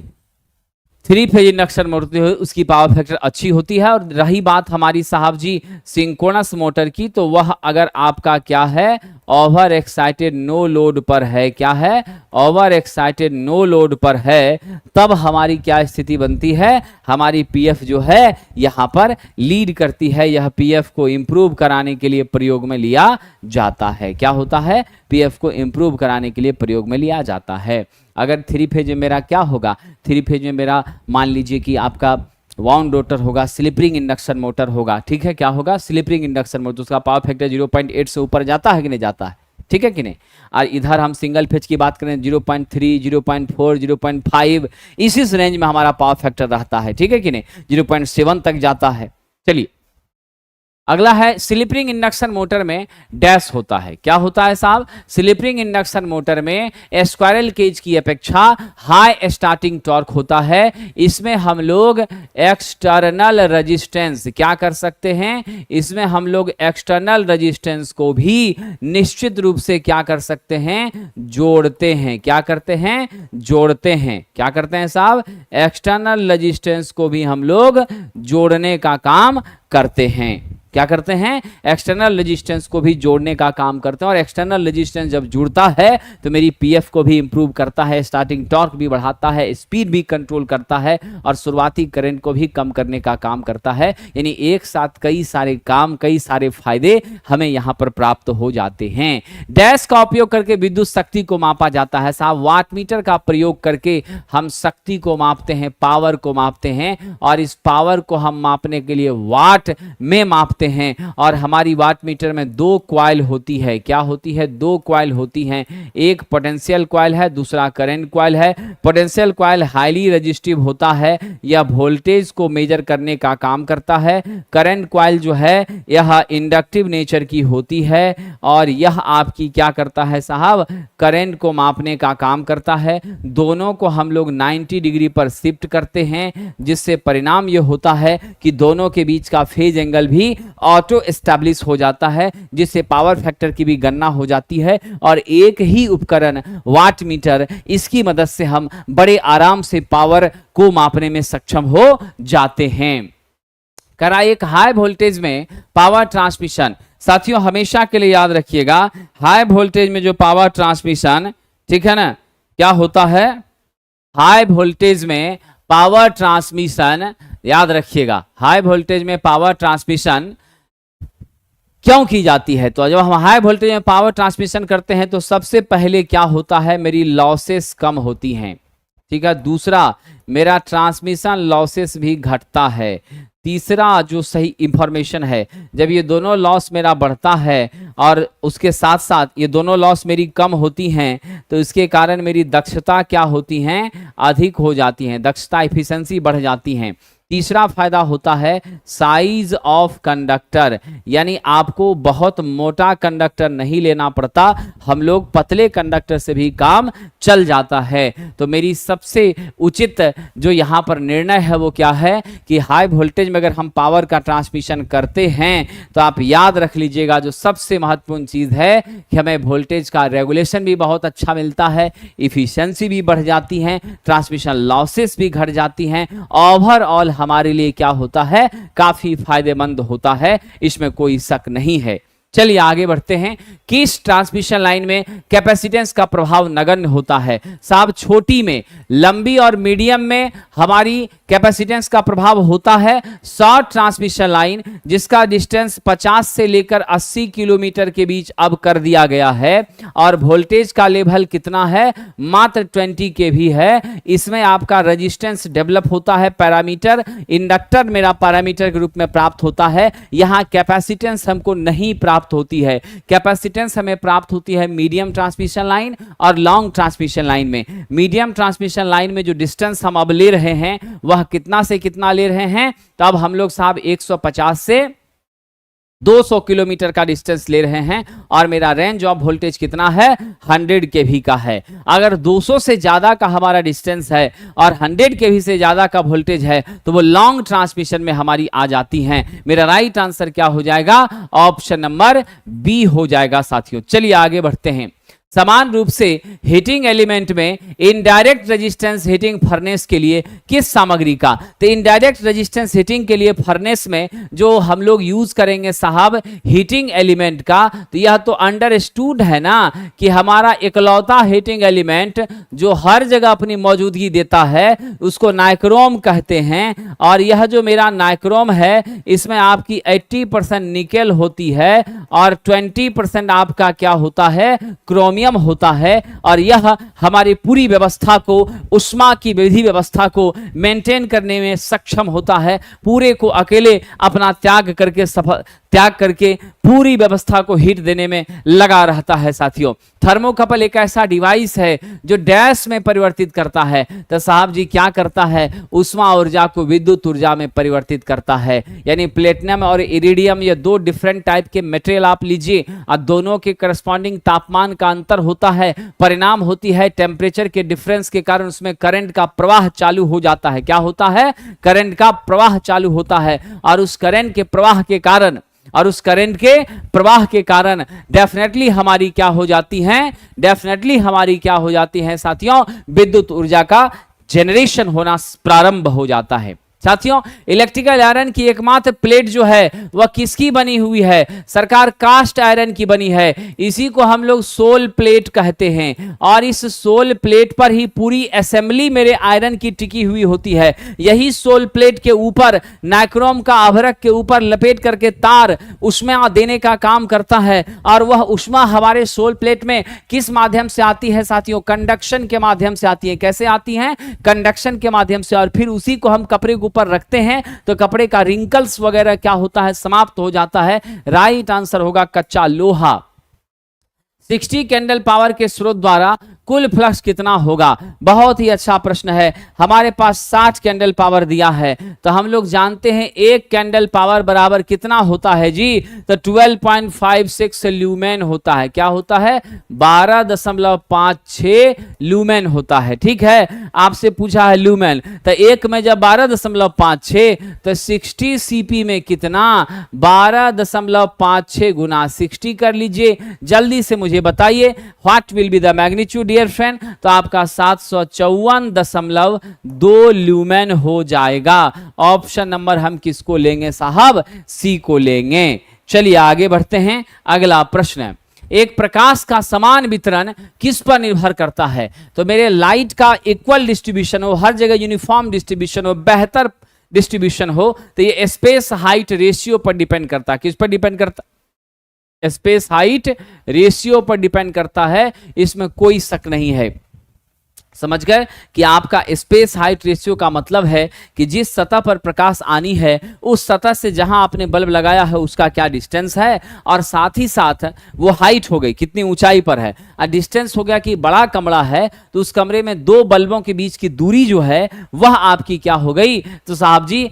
3 फेज इंडक्शन मोटर है उसकी पावर फैक्टर अच्छी होती है। और रही बात हमारी साहब जी सिंक्रोनस मोटर की, तो वह अगर आपका क्या है, ओवर एक्साइटेड नो लोड पर है, क्या है, ओवर एक्साइटेड नो लोड पर है, तब हमारी क्या स्थिति बनती है, हमारी पीएफ जो है यहाँ पर लीड करती है। यह पीएफ को इंप्रूव कराने के लिए प्रयोग में लिया जाता है। क्या होता है, पीएफ को इंप्रूव कराने के लिए प्रयोग में लिया जाता है। अगर 3 फेज में मेरा क्या होगा, 3 फेज में मेरा मान लीजिए कि आपका वाउंड रोटर होगा, स्लिप-रिंग इंडक्शन मोटर होगा, ठीक है। क्या होगा, स्लिप-रिंग इंडक्शन मोटर, उसका पावर फैक्टर 0.8 से ऊपर जाता है कि नहीं जाता है, ठीक है कि नहीं। और इधर हम सिंगल फेज की बात करें 0.3 0.4 0.5 इस रेंज में हमारा पावर फैक्टर रहता है, ठीक है कि नहीं, 0.7 तक जाता है। चलिए अगला है स्लिप-रिंग इंडक्शन मोटर में डैश होता है। क्या होता है साहब, स्लिप-रिंग इंडक्शन मोटर में स्क्वायरल केज की अपेक्षा हाई स्टार्टिंग टॉर्क होता है। इसमें हम लोग एक्सटर्नल रेजिस्टेंस क्या कर सकते हैं, इसमें हम लोग एक्सटर्नल रेजिस्टेंस को भी निश्चित रूप से क्या कर सकते हैं, जोड़ते हैं। क्या करते हैं, जोड़ते हैं। क्या करते हैं साहब, एक्सटर्नल रेजिस्टेंस को भी हम लोग जोड़ने का काम करते हैं। क्या करते हैं, एक्सटर्नल रेजिस्टेंस को भी जोड़ने का काम करते हैं। और एक्सटर्नल रेजिस्टेंस जब जुड़ता है तो मेरी पीएफ को भी इंप्रूव करता है, स्टार्टिंग टॉर्क भी बढ़ाता है, स्पीड भी कंट्रोल करता है और शुरुआती करंट को भी कम करने का काम करता है। यानी एक साथ कई सारे काम, कई सारे फायदे हमें यहाँ पर प्राप्त हो जाते हैं। डैश का उपयोग करके विद्युत शक्ति को मापा जाता है साहब। वाट मीटर का प्रयोग करके हम शक्ति को मापते हैं, पावर को मापते हैं और इस पावर को हम मापने के लिए वाट में मापते हैं। और हमारी वाट मीटर में 2 कॉइल होती है। क्या होती है, 2 कॉइल होती हैं। एक पोटेंशियल कॉइल है, दूसरा करंट कॉइल है। पोटेंशियल कॉइल हाईली रेजिस्टिव होता है, यह वोल्टेज को मेजर करने का काम करता है। करंट कॉइल जो है यह इंडक्टिव नेचर की होती है और यह आपकी क्या करता है साहब, करंट को मापने का काम करता है। दोनों को हम लोग 90 डिग्री पर शिफ्ट करते हैं, जिससे परिणाम यह होता है कि दोनों के बीच का फेज एंगल भी ऑटो एस्टैब्लिश हो जाता है, जिससे पावर फैक्टर की भी गणना हो जाती है। और एक ही उपकरण वाट मीटर, इसकी मदद से हम बड़े आराम से पावर को मापने में सक्षम हो जाते हैं। करा एक हाई वोल्टेज में पावर ट्रांसमिशन, साथियों हमेशा के लिए याद रखिएगा, हाई वोल्टेज में जो पावर ट्रांसमिशन, ठीक है ना, क्या होता है, हाई वोल्टेज में पावर ट्रांसमिशन, याद रखिएगा हाई वोल्टेज में पावर ट्रांसमिशन क्यों की जाती है। तो जब हम हाई वोल्टेज में पावर ट्रांसमिशन करते हैं तो सबसे पहले क्या होता है, मेरी लॉसेस कम होती हैं, ठीक है। दूसरा, मेरा ट्रांसमिशन लॉसेस भी घटता है। तीसरा, जो सही इंफॉर्मेशन है, जब ये दोनों लॉस मेरा बढ़ता है और उसके साथ साथ ये दोनों लॉस मेरी कम होती हैं, तो इसके कारण मेरी दक्षता क्या होती हैं, अधिक हो जाती हैं, दक्षता एफिशिएंसी बढ़ जाती हैं। तीसरा फायदा होता है साइज ऑफ कंडक्टर, यानी आपको बहुत मोटा कंडक्टर नहीं लेना पड़ता, हम लोग पतले कंडक्टर से भी काम चल जाता है। तो मेरी सबसे उचित जो यहाँ पर निर्णय है वो क्या है कि हाई वोल्टेज में अगर हम पावर का ट्रांसमिशन करते हैं तो आप याद रख लीजिएगा, जो सबसे महत्वपूर्ण चीज़ है कि हमें वोल्टेज का रेगुलेशन भी बहुत अच्छा मिलता है, इफिशियंसी भी बढ़ जाती है, ट्रांसमिशन लॉसेस भी घट जाती हैं। ओवरऑल हमारे लिए क्या होता है, काफी फायदेमंद होता है, इसमें कोई शक नहीं है। चलिए आगे बढ़ते हैं। किस ट्रांसमिशन लाइन में कैपेसिटेंस का प्रभाव नगण्य होता है? साहब छोटी में, लंबी और मीडियम में हमारी कैपेसिटेंस का प्रभाव होता है। शॉर्ट ट्रांसमिशन लाइन जिसका डिस्टेंस 50 से लेकर 80 किलोमीटर के बीच अब कर दिया गया है और वोल्टेज का लेवल कितना है? मात्र 20 के भी है। इसमें आपका रेजिस्टेंस डेवलप होता है, पैरामीटर इंडक्टर मेरा पैरामीटर के रूप में प्राप्त होता है। यहां कैपेसिटेंस हमको नहीं प्राप्त होती है। कैपेसिटेंस हमें प्राप्त होती है मीडियम ट्रांसमिशन लाइन और लॉन्ग ट्रांसमिशन लाइन में। मीडियम ट्रांसमिशन लाइन में जो डिस्टेंस हम अब ले रहे हैं वह कितना से कितना ले रहे हैं? तो अब हम लोग साहब 150 से 200 किलोमीटर का डिस्टेंस ले रहे हैं और मेरा रेंज ऑफ वोल्टेज कितना है? 100 केवी का है। अगर 200 से ज्यादा का हमारा डिस्टेंस है और 100 केवी से ज्यादा का वोल्टेज है तो वो लॉन्ग ट्रांसमिशन में हमारी आ जाती हैं। मेरा राइट आंसर क्या हो जाएगा? ऑप्शन नंबर बी हो जाएगा साथियों। चलिए आगे बढ़ते हैं। समान रूप से हीटिंग एलिमेंट में इनडायरेक्ट रेजिस्टेंस हीटिंग फर्नेस के लिए किस सामग्री का? तो इनडायरेक्ट रेजिस्टेंस हीटिंग के लिए फर्नेस में जो हम लोग यूज करेंगे साहब हीटिंग एलिमेंट का, तो यह तो अंडरस्टूड है ना कि हमारा इकलौता हीटिंग एलिमेंट जो हर जगह अपनी मौजूदगी देता है उसको नाइक्रोम कहते हैं। और यह जो मेरा नाइक्रोम है इसमें आपकी 80% निकेल होती है और 20% आपका क्या होता है? क्रोमियम होता है। और यह हमारी पूरी व्यवस्था को, उष्मा की विधि व्यवस्था को मेंटेन करने में सक्षम होता है। पूरे को अकेले अपना त्याग करके पूरी व्यवस्था को हीट देने में लगा रहता है साथियों। थर्मोकपल एक ऐसा डिवाइस है जो डैश में परिवर्तित करता है। तो साहब जी क्या करता है? उष्मा ऊर्जा को विद्युत ऊर्जा में परिवर्तित करता है। यानी प्लेटिनम और इरिडियम ये दो डिफरेंट टाइप के मटेरियल आप लीजिए और दोनों के करस्पॉन्डिंग तापमान का अंतर होता है। परिणाम होती है टेम्परेचर के डिफरेंस के कारण उसमें करंट का प्रवाह चालू हो जाता है। क्या होता है? करंट का प्रवाह चालू होता है और उस करंट के प्रवाह के कारण डेफिनेटली हमारी क्या हो जाती हैं? साथियों विद्युत ऊर्जा का जेनरेशन होना प्रारंभ हो जाता है। साथियों इलेक्ट्रिकल आयरन की एकमात्र प्लेट जो है वह किसकी बनी हुई है? सरकार कास्ट आयरन की बनी है। इसी को हम लोग सोल प्लेट कहते हैं और इस सोल प्लेट पर ही पूरी असेंबली मेरे आयरन की टिकी हुई होती है। यही सोल प्लेट के ऊपर नाइक्रोम का आवरक के ऊपर लपेट करके तार उष्मा देने का काम करता है और वह उष्मा हमारे सोल प्लेट में किस माध्यम से आती है साथियों? कंडक्शन के माध्यम से आती है। कैसे आती है? कंडक्शन के माध्यम से। और फिर उसी को हम कपड़े ऊपर रखते हैं तो कपड़े का रिंकल्स वगैरह क्या होता है? समाप्त हो जाता है। राइट आंसर होगा कच्चा लोहा। 60 कैंडल पावर के स्रोत द्वारा कुल फ्लक्स कितना होगा? बहुत ही अच्छा प्रश्न है। हमारे पास 60 कैंडल पावर दिया है तो हम लोग जानते हैं एक कैंडल पावर बराबर कितना होता है जी? तो 12.56 ल्यूमेन होता है। क्या होता है? 12.56 ल्यूमेन होता है। ठीक है, आपसे पूछा है ल्यूमेन, तो एक में जब 12.56 तो 60 सीपी में कितना? 12.56 गुना 60 कर लीजिए। जल्दी से मुझे बताइए what will be the magnitude dear friend? तो आपका 754.2 ल्यूमेन हो जाएगा। ऑप्शन नंबर हम किसको लेंगे साहब? सी को लेंगे। चलिए आगे बढ़ते हैं। अगला प्रश्न, एक प्रकाश का समान वितरण किस पर निर्भर करता है? तो मेरे लाइट का इक्वल डिस्ट्रीब्यूशन हो, हर जगह यूनिफॉर्म डिस्ट्रीब्यूशन हो, बेहतर डिस्ट्रीब्यूशन हो, तो ये स्पेस हाइट रेशियो पर डिपेंड करता है। किस पर डिपेंड करता? स्पेस हाइट रेशियो पर डिपेंड करता है, इसमें कोई शक नहीं है। समझ गए कि आपका स्पेस हाइट रेशियो का मतलब है कि जिस सतह पर प्रकाश आनी है उस सतह से जहां आपने बल्ब लगाया है उसका क्या डिस्टेंस है, और साथ ही साथ वो हाइट हो गई कितनी ऊंचाई पर है, और डिस्टेंस हो गया कि बड़ा कमरा है तो उस कमरे में दो बल्बों के बीच की दूरी जो है वह आपकी क्या हो गई? तो साहब जी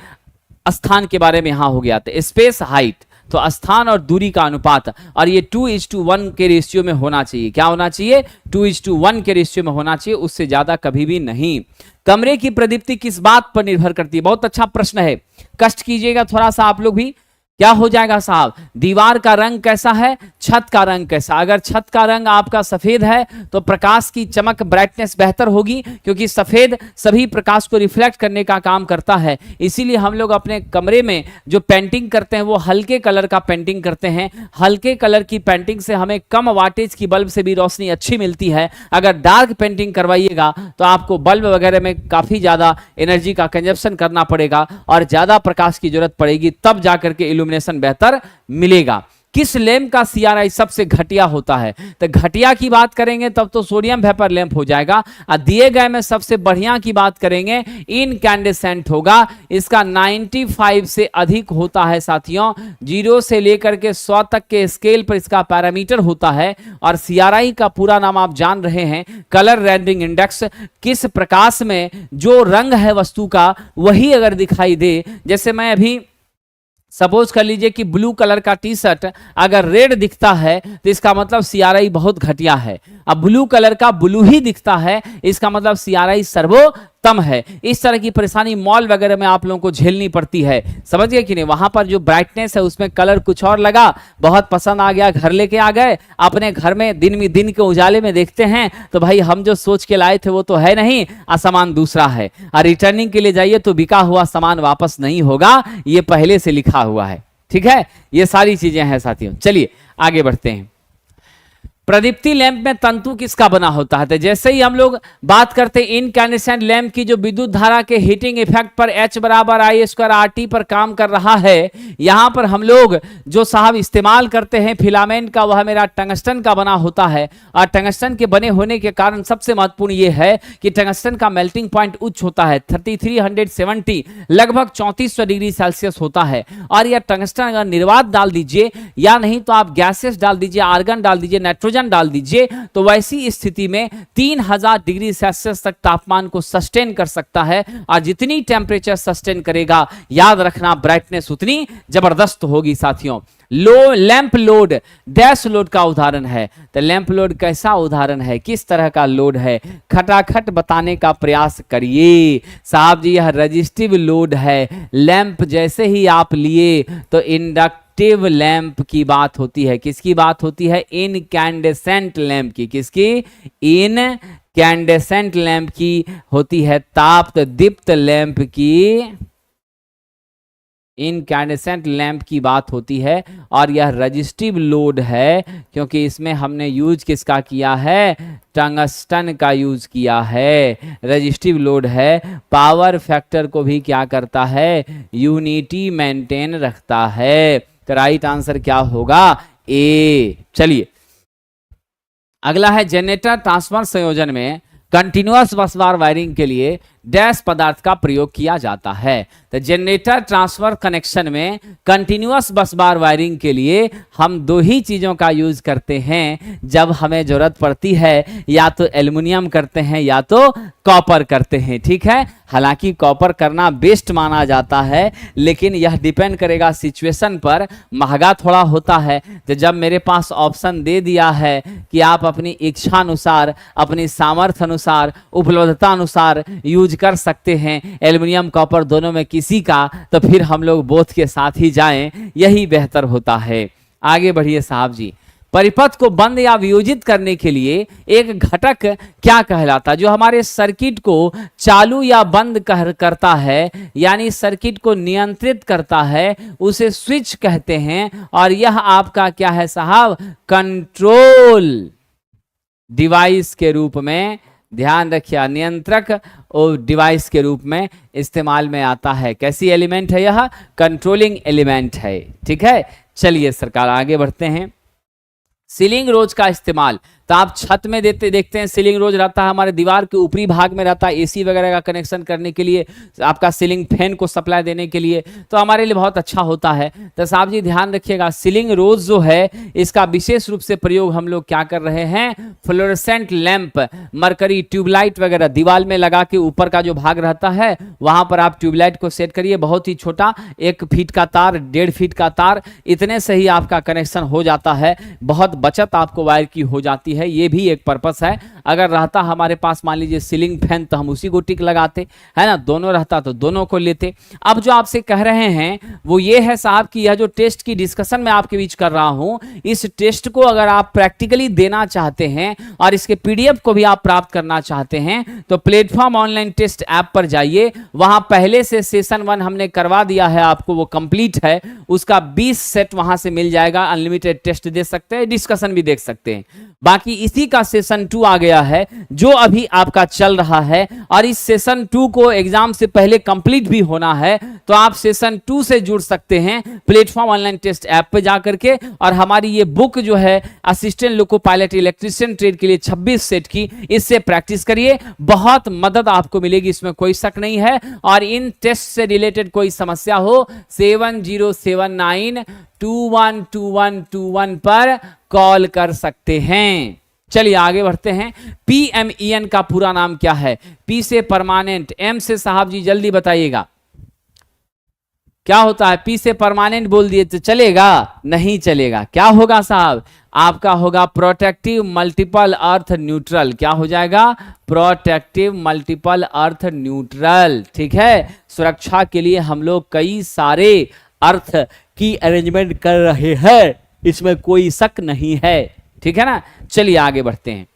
स्थान के बारे में यहां हो गया। तो स्पेस हाइट तो स्थान और दूरी का अनुपात, और ये 2:1 के रेशियो में होना चाहिए। क्या होना चाहिए? 2:1 के रेशियो में होना चाहिए, उससे ज्यादा कभी भी नहीं। कमरे की प्रदीप्ति किस बात पर निर्भर करती है? बहुत अच्छा प्रश्न है, कष्ट कीजिएगा थोड़ा सा आप लोग भी। क्या हो जाएगा साहब, दीवार का रंग कैसा है, छत का रंग कैसा। अगर छत का रंग आपका सफेद है तो प्रकाश की चमक, ब्राइटनेस बेहतर होगी, क्योंकि सफेद सभी प्रकाश को रिफ्लेक्ट करने का काम करता है। इसीलिए हम लोग अपने कमरे में जो पेंटिंग करते हैं वो हल्के कलर का पेंटिंग करते हैं। हल्के कलर की पेंटिंग से हमें कम वाटेज की बल्ब से भी रोशनी अच्छी मिलती है। अगर डार्क पेंटिंग करवाइएगा तो आपको बल्ब वगैरह में काफी ज्यादा एनर्जी का कंजप्शन करना पड़ेगा और ज्यादा प्रकाश की जरूरत पड़ेगी, तब जाकर के इल्यूमिनेशन बेहतर मिलेगा। किस लैंप का CRI सबसे घटिया होता है, तो घटिया की बात करेंगे तब तो सोडियम वेपर लैंप हो जाएगा। और दिए गए में सबसे बढ़िया की बात करेंगे इनकैंडेसेंट होगा। इसका 95 से अधिक होता है साथियों, 0 से लेकर के 100 तक के स्केल पर इसका पैरामीटर होता है। और CRI का पूरा नाम आप जान रहे हैं, कलर रेंडरिंग इंडेक्स। किस प्रकाश में जो रंग है वस्तु का वही अगर दिखाई दे, जैसे मैं अभी सपोज कर लीजिए कि ब्लू कलर का टी शर्ट अगर रेड दिखता है तो इसका मतलब CRI बहुत घटिया है। अब ब्लू कलर का ब्लू ही दिखता है, इसका मतलब CRI सर्वोत्तम है। इस तरह की परेशानी मॉल वगैरह में आप लोगों को झेलनी पड़ती है, समझ गए कि नहीं। वहां पर जो ब्राइटनेस है उसमें कलर कुछ और लगा, बहुत पसंद आ गया, घर लेके आ गए, अपने घर में दिन के उजाले में देखते हैं तो भाई हम जो सोच के लाए थे वो तो है नहीं, सामान दूसरा है। और रिटर्निंग के लिए जाइए तो बिका हुआ सामान वापस नहीं होगा, ये पहले से लिखा हुआ है। ठीक है, ये सारी चीजें हैं साथियों। चलिए आगे बढ़ते हैं। प्रदीप्ति लैंप में तंतु किसका बना होता है, तो जैसे ही हम लोग बात करते हैं इनकैंडेसेंट लैंप की, जो विद्युत धारा के हीटिंग इफेक्ट पर H बराबर I² RT पर काम कर रहा है, यहां पर हम लोग जो साहब इस्तेमाल करते हैं फिलामेंट का, वह मेरा टंगस्टन का बना होता है। और टंगस्टन के बने होने के कारण सबसे महत्वपूर्ण यह है कि टंगस्टन का मेल्टिंग पॉइंट उच्च होता है, 3370 लगभग 3400 डिग्री सेल्सियस होता है। और यह टंगस्टन अगर निर्वात डाल दीजिए या नहीं तो आप गैसेस डाल दीजिए, आर्गन डाल दीजिए, नाइट्रोजन डाल दीजिए, तो वैसी स्थिति में 3000 डिग्री सेल्सियस तक तापमान को सस्टेन कर सकता है। और जितनी टेम्परेचर सस्टेन करेगा, याद रखना ब्राइटनेस उतनी जबरदस्त होगी साथियों। लैंप लोड डैश लोड का उदाहरण है, तो लैंप लोड कैसा उदाहरण है, किस तरह का लोड है, खटाखट बताने का प्रयास करिए साहब जी। यह रजिस्टिव लोड है। लैंप जैसे ही आप लिए तो इंडक्टिव लैंप की बात होती है। किसकी बात होती है, इनकैंडेसेंट लैंप की। किसकी, इनकैंडेसेंट लैंप की होती है। ताप दीप्त लैंप की, इनकैंडेसेंट लैंप की बात होती है। और यह रजिस्टिव लोड है क्योंकि इसमें हमने यूज किसका किया है, टंगस्टन का यूज किया है। रजिस्टिव लोड है, पावर फैक्टर को भी क्या करता है, यूनिटी मेंटेन रखता है। तो राइट आंसर क्या होगा, ए। चलिए अगला है जनरेटर ट्रांसफर संयोजन में कंटिन्यूअस बसबार वायरिंग के लिए डैश पदार्थ का प्रयोग किया जाता है। तो जनरेटर ट्रांसफर कनेक्शन में कंटिन्यूअस बसबार वायरिंग के लिए हम दो ही चीजों का यूज करते हैं जब हमें जरूरत पड़ती है, या तो एल्युमिनियम करते हैं या तो कॉपर करते हैं। ठीक है, हालांकि कॉपर करना बेस्ट माना जाता है, लेकिन यह डिपेंड करेगा सिचुएशन पर, महंगा थोड़ा होता है। तो जब मेरे पास ऑप्शन दे दिया है कि आप अपनी इच्छा अनुसार, अपनी सामर्थ्य अनुसार, उपलब्धता अनुसार यूज कर सकते हैं एल्युमिनियम कॉपर दोनों में किसी का, तो फिर हम लोग बोथ के साथ ही जाएं, यही बेहतर होता है। आगे बढ़िए साहब जी। परिपथ को बंद या वियोजित करने के लिए एक घटक क्या कहलाता है, जो हमारे सर्किट को चालू या बंद करता है, यानी सर्किट को नियंत्रित करता है, उसे स्विच कहते हैं। और यह आपका क्या है साहब, कंट्रोल डिवाइस के रूप में, ध्यान रखिए, नियंत्रक और डिवाइस के रूप में इस्तेमाल में आता है। कैसी एलिमेंट है यह, कंट्रोलिंग एलिमेंट है। ठीक है, चलिए सरकार आगे बढ़ते हैं। सीलिंग रोज का इस्तेमाल, तो आप छत में देखते हैं सीलिंग रोज रहता है, हमारे दीवार के ऊपरी भाग में रहता है, एसी वगैरह का कनेक्शन करने के लिए, आपका सीलिंग फैन को सप्लाई देने के लिए, तो हमारे लिए बहुत अच्छा होता है। तो साहब जी ध्यान रखिएगा, सीलिंग रोज जो है इसका विशेष रूप से प्रयोग हम लोग क्या कर रहे हैं, फ्लोरेसेंट लैंप, मरकरी ट्यूबलाइट वगैरह दीवार में लगा के ऊपर का जो भाग रहता है वहां पर आप ट्यूबलाइट को सेट करिए। बहुत ही छोटा, 1 फीट का तार, 1.5 फीट का तार, इतने से ही आपका कनेक्शन हो जाता है। बहुत बचत आपको वायर की हो जाती है। है, ये भी एक पर्पस है। अगर रहता हमारे पास मान लीजिए सीलिंग फैन तो हम उसी को टिक लगाते, है ना, दोनों रहता तो दोनों को लेते। अब जो आपसे कह रहे हैं वो ये है साहब कि यह जो टेस्ट की डिस्कशन मैं आपके बीच कर रहा हूं, इस टेस्ट को अगर आप प्रैक्टिकली देना चाहते हैं और इसके पीडीएफ को भी आप प्राप्त करना चाहते हैं तो प्लेटफॉर्म ऑनलाइन टेस्ट ऐप पर जाइए। वहां पहले से सेशन 1 हमने करवा दिया है आपको, वो कंप्लीट है, उसका 20 सेट वहां से मिल जाएगा। अनलिमिटेड टेस्ट दे सकते हैं, डिस्कशन भी देख सकते हैं। बाकी इसी का सेशन 2 आ गया है जो अभी आपका चल रहा है, और इस सेशन 2 को एग्जाम से पहले कंप्लीट भी होना है, तो आप सेशन 2 से जुड़ सकते हैं प्लेटफॉर्म ऑनलाइन टेस्ट ऐप पे जाकर के। और हमारी ये बुक जो है assistant loco pilot electrician trade के लिए 26 सेट की, इससे प्रैक्टिस करिए, बहुत मदद आपको मिलेगी, इसमें कोई शक नहीं है। और इन टेस्ट से रिलेटेड कोई समस्या हो 7079212121 पर कॉल कर सकते हैं। चलिए आगे बढ़ते हैं। PMEN का पूरा नाम क्या है? P से परमानेंट, M से साहब जी जल्दी बताइएगा क्या होता है? P से परमानेंट बोल दिए तो चलेगा? नहीं चलेगा। क्या होगा साहब? आपका होगा प्रोटेक्टिव मल्टीपल अर्थ न्यूट्रल। क्या हो जाएगा? प्रोटेक्टिव मल्टीपल अर्थ न्यूट्रल। ठीक है, सुरक्षा के लिए हम लोग कई सारे अर्थ की अरेंजमेंट कर रहे हैं, इसमें कोई शक नहीं है। ठीक है ना, चलिए आगे बढ़ते हैं।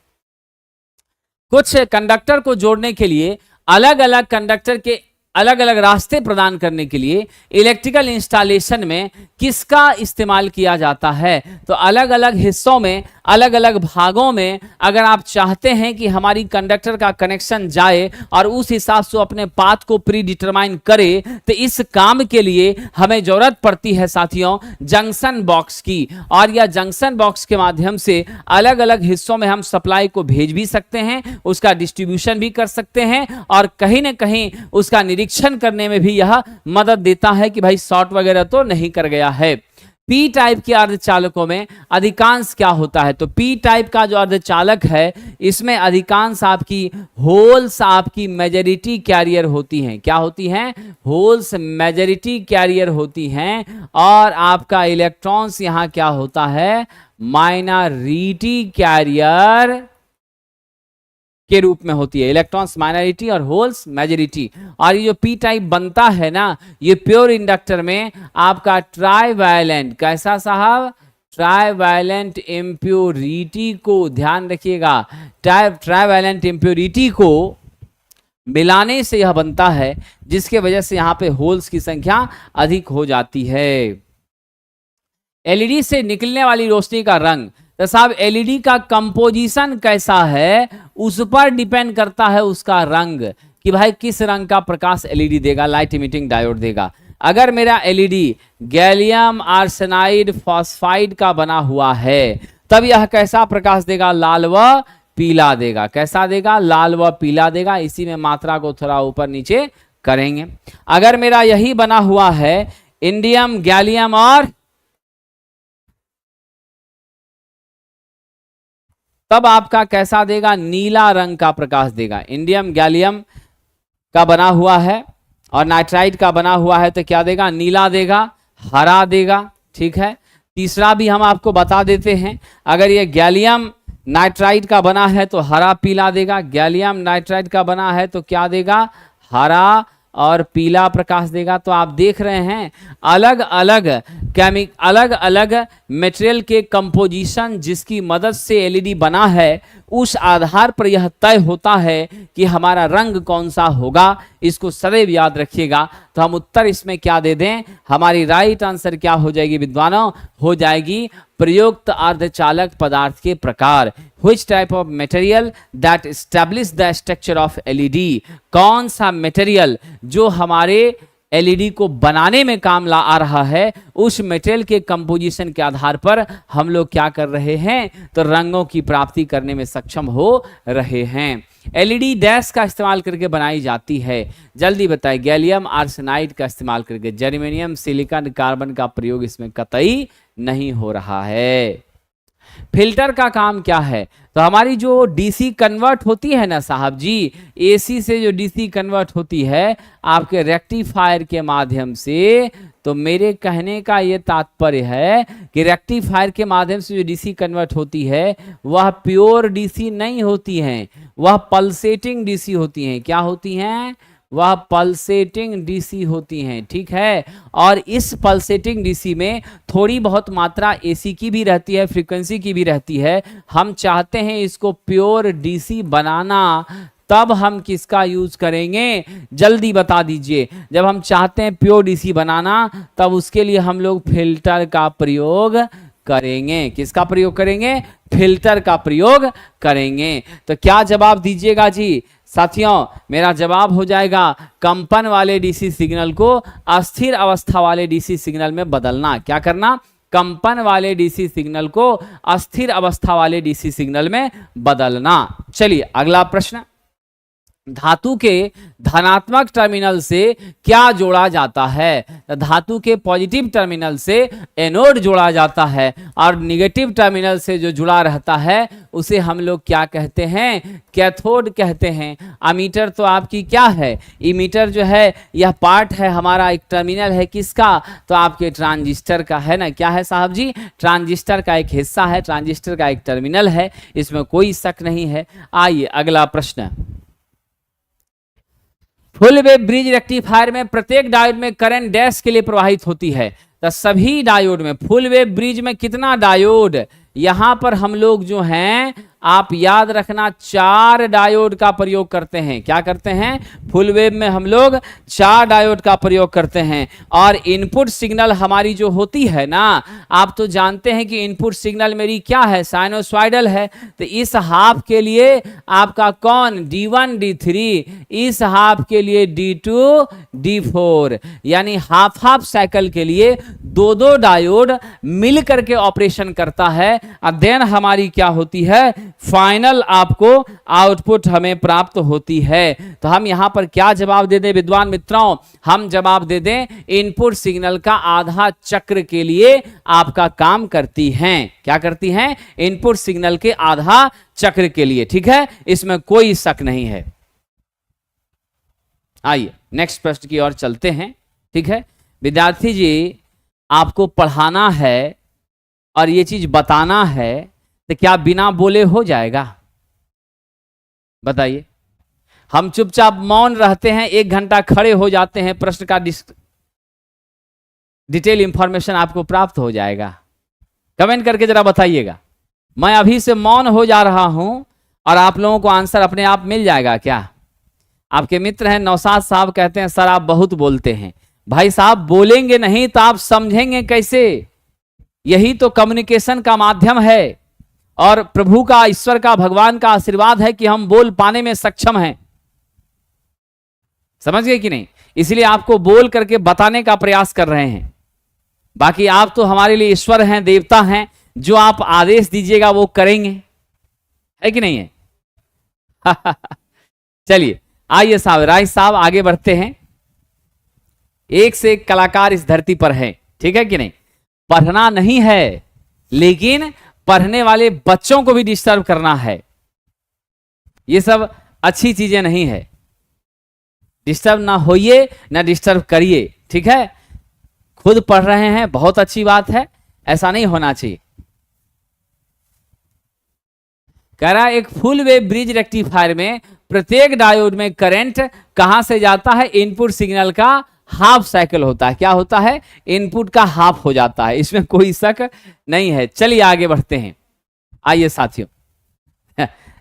कुछ कंडक्टर को जोड़ने के लिए अलग अलग कंडक्टर के अलग अलग रास्ते प्रदान करने के लिए इलेक्ट्रिकल इंस्टॉलेशन में किसका इस्तेमाल किया जाता है? तो अलग अलग हिस्सों में, अलग अलग भागों में अगर आप चाहते हैं कि हमारी कंडक्टर का कनेक्शन जाए और उस हिसाब से अपने पाथ को प्री डिटरमाइन करे, तो इस काम के लिए हमें जरूरत पड़ती है साथियों जंक्शन बॉक्स की। और यह जंक्शन बॉक्स के माध्यम से अलग अलग हिस्सों में हम सप्लाई को भेज भी सकते हैं, उसका डिस्ट्रीब्यूशन भी कर सकते हैं, और कहीं ना कहीं उसका निरीक्षण करने में भी यह मदद देता है कि भाई शॉर्ट वगैरह तो नहीं कर गया है। पी टाइप के अर्धचालकों में अधिकांश क्या होता है? तो पी टाइप का जो अर्धचालक है इसमें अधिकांश आपकी होल्स आपकी मेजॉरिटी कैरियर होती हैं। क्या होती हैं? होल्स मेजॉरिटी कैरियर होती हैं। और आपका इलेक्ट्रॉन्स यहां क्या होता है? माइनॉरिटी कैरियर के रूप में होती है। इलेक्ट्रॉन्स माइनॉरिटी और होल्स मेजॉरिटी। और ये जो पी टाइप बनता है ना, ये प्योर इंडक्टर में आपका ट्राइवैलेंट, कैसा साहब? ट्राइवैलेंट इम्प्योरिटी को ध्यान रखिएगा, ट्राइवैलेंट इम्प्योरिटी को मिलाने से यह बनता है, जिसके वजह से यहां पे होल्स की संख्या अधिक हो जाती है। एलईडी से निकलने वाली रोशनी का रंग, तो साहब एलईडी का कंपोजिशन कैसा है उस पर डिपेंड करता है उसका रंग, कि भाई किस रंग का प्रकाश एलईडी देगा, लाइट इमिटिंग डायोड देगा। अगर मेरा एलईडी गैलियम आर्सेनाइड फॉस्फाइड का बना हुआ है तब यह कैसा प्रकाश देगा? लाल व पीला देगा। कैसा देगा? लाल व पीला देगा। इसी में मात्रा को थोड़ा ऊपर नीचे करेंगे। अगर मेरा यही बना हुआ है इंडियम गैलियम और, तब आपका कैसा देगा? नीला रंग का प्रकाश देगा। इंडियम गैलियम का बना हुआ है और नाइट्राइड का बना हुआ है तो क्या देगा? नीला देगा, हरा देगा। ठीक है, तीसरा भी हम आपको बता देते हैं, अगर ये गैलियम नाइट्राइड का बना है तो हरा पीला देगा, गैलियम नाइट्राइड का बना है तो क्या देगा? हरा और पीला प्रकाश देगा। तो आप देख रहे हैं अलग अलग मटेरियल के कंपोजिशन जिसकी मदद से एलईडी बना है, उस आधार पर यह तय होता है कि हमारा रंग कौन सा होगा। इसको सदैव याद रखिएगा। तो हम उत्तर इसमें क्या दे दें? हमारी राइट आंसर क्या हो जाएगी विद्वानों? हो जाएगी प्रयुक्त अर्धचालक पदार्थ के प्रकार। Which type of material that establish the structure of LED? कौन सा मटेरियल जो हमारे एलईडी को बनाने में काम ला आ रहा है, उस मटेरियल के कंपोजिशन के आधार पर हम लोग क्या कर रहे हैं? तो रंगों की प्राप्ति करने में सक्षम हो रहे हैं। एलईडी डैश का इस्तेमाल करके बनाई जाती है, जल्दी बताइए। गैलियम आर्सेनाइड का इस्तेमाल करके, जर्मेनियम सिलिकॉन कार्बन का प्रयोग इसमें कतई नहीं हो रहा है। फिल्टर का काम क्या है? तो हमारी जो डीसी कन्वर्ट होती है ना साहब जी, एसी से जो डीसी कन्वर्ट होती है आपके रेक्टिफायर के माध्यम से, तो मेरे कहने का ये तात्पर्य है कि रेक्टिफायर के माध्यम से जो डीसी कन्वर्ट होती है वह प्योर डीसी नहीं होती हैं, वह पल्सेटिंग डीसी होती हैं। क्या होती हैं? वह पल्सेटिंग डीसी होती हैं, ठीक है। और इस पल्सेटिंग डीसी में थोड़ी बहुत मात्रा एसी की भी रहती है, फ्रीक्वेंसी की भी रहती है। हम चाहते हैं इसको प्योर डीसी बनाना, तब हम किसका यूज करेंगे? जल्दी बता दीजिए। जब हम चाहते हैं प्योर डीसी बनाना, तब उसके लिए हम लोग फिल्टर का प्रयोग करेंगे। किसका प्रयोग करेंगे? फिल्टर का प्रयोग करेंगे। तो क्या जवाब दीजिएगा जी साथियों? मेरा जवाब हो जाएगा कंपन वाले डीसी सिग्नल को अस्थिर अवस्था वाले डीसी सिग्नल में बदलना। क्या करना? कंपन वाले डीसी सिग्नल को अस्थिर अवस्था वाले डीसी सिग्नल में बदलना। चलिए अगला प्रश्न, धातु के धनात्मक टर्मिनल से क्या जोड़ा जाता है? धातु के पॉजिटिव टर्मिनल से एनोड जोड़ा जाता है और निगेटिव टर्मिनल से जो जुड़ा रहता है उसे हम लोग क्या कहते हैं? कैथोड कहते हैं। अमीटर तो आपकी क्या है? इमीटर जो है यह पार्ट है हमारा, एक टर्मिनल है किसका? तो आपके ट्रांजिस्टर का है ना। क्या है साहब जी? ट्रांजिस्टर का एक हिस्सा है, ट्रांजिस्टर का एक टर्मिनल है, इसमें कोई शक नहीं है। आइए अगला प्रश्न, फुल वेव ब्रिज रेक्टिफायर में प्रत्येक डायोड में करंट डैश के लिए प्रवाहित होती है। तो सभी डायोड में, फुल वेव ब्रिज में कितना डायोड? यहां पर हम लोग जो हैं, आप याद रखना, 4 डायोड का प्रयोग करते हैं। क्या करते हैं? फुल वेव में हम लोग 4 डायोड का प्रयोग करते हैं। और इनपुट सिग्नल हमारी जो होती है ना, आप तो जानते हैं कि इनपुट सिग्नल मेरी क्या है? साइनोसॉइडल है। तो इस हाफ के लिए आपका कौन? D1 D3, इस हाफ के लिए D2 D4, यानी हाफ हाफ साइकिल के लिए 2 डायोड मिल करके ऑपरेशन करता है। और देन हमारी क्या होती है? फाइनल आपको आउटपुट हमें प्राप्त होती है। तो हम यहां पर क्या जवाब दे दें विद्वान मित्रों? हम जवाब दे दें इनपुट सिग्नल का आधा चक्र के लिए आपका काम करती हैं। क्या करती हैं? इनपुट सिग्नल के आधा चक्र के लिए, ठीक है, इसमें कोई शक नहीं है। आइए नेक्स्ट प्रश्न की ओर चलते हैं, ठीक है। विद्यार्थी जी, आपको पढ़ाना है और ये चीज बताना है, तो क्या बिना बोले हो जाएगा? बताइए। हम चुपचाप मौन रहते हैं, 1 घंटा खड़े हो जाते हैं, प्रश्न का डिटेल इंफॉर्मेशन आपको प्राप्त हो जाएगा। कमेंट करके जरा बताइएगा। मैं अभी से मौन हो जा रहा हूं और आप लोगों को आंसर अपने आप मिल जाएगा क्या? आपके मित्र हैं नौशाद साहब, कहते हैं सर आप बहुत बोलते हैं। भाई साहब, बोलेंगे नहीं तो आप समझेंगे कैसे? यही तो कम्युनिकेशन का माध्यम है और प्रभु का, ईश्वर का, भगवान का आशीर्वाद है कि हम बोल पाने में सक्षम हैं। समझ गए कि नहीं? इसलिए आपको बोल करके बताने का प्रयास कर रहे हैं। बाकी आप तो हमारे लिए ईश्वर हैं, देवता हैं, जो आप आदेश दीजिएगा वो करेंगे, है कि नहीं है? चलिए आइए साहब, राय साहब आगे बढ़ते हैं। एक से एक कलाकार इस धरती पर है, ठीक है कि नहीं? पढ़ना नहीं है, लेकिन पढ़ने वाले बच्चों को भी डिस्टर्ब करना है। ये सब अच्छी चीजें नहीं है। डिस्टर्ब ना होइए, ना डिस्टर्ब करिए, ठीक है। खुद पढ़ रहे हैं, बहुत अच्छी बात है, ऐसा नहीं होना चाहिए। कह रहा है एक फुल वेव ब्रिज रेक्टिफायर में प्रत्येक डायोड में करंट कहां से जाता है? इनपुट सिग्नल का हाफ साइकिल होता है। क्या होता है? इनपुट का हाफ हो जाता है, इसमें कोई शक नहीं है। चलिए आगे बढ़ते हैं। आइए साथियों,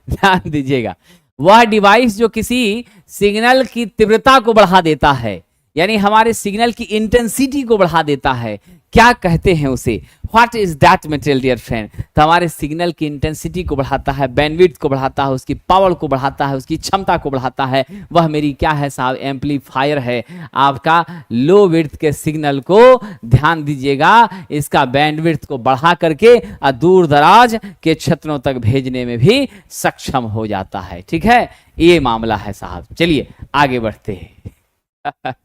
ध्यान दीजिएगा। वह डिवाइस जो किसी सिग्नल की तीव्रता को बढ़ा देता है, यानी हमारे सिग्नल की इंटेंसिटी को बढ़ा देता है, क्या कहते हैं उसे? What is that material dear friend? तो हमारे सिग्नल की इंटेंसिटी को बढ़ाता है, बैंडविड्थ को बढ़ाता है, उसकी पावर को बढ़ाता है, उसकी क्षमता को बढ़ाता है। वह मेरी क्या है साहब? एम्पलीफायर है। आपका लो विड्थ के सिग्नल को, ध्यान दीजिएगा, इसका बैंडविड्थ को बढ़ा करके दूर दराज के क्षेत्रों तक भेजने में भी सक्षम हो जाता है, ठीक है। ये मामला है साहब। चलिए आगे बढ़ते हैं।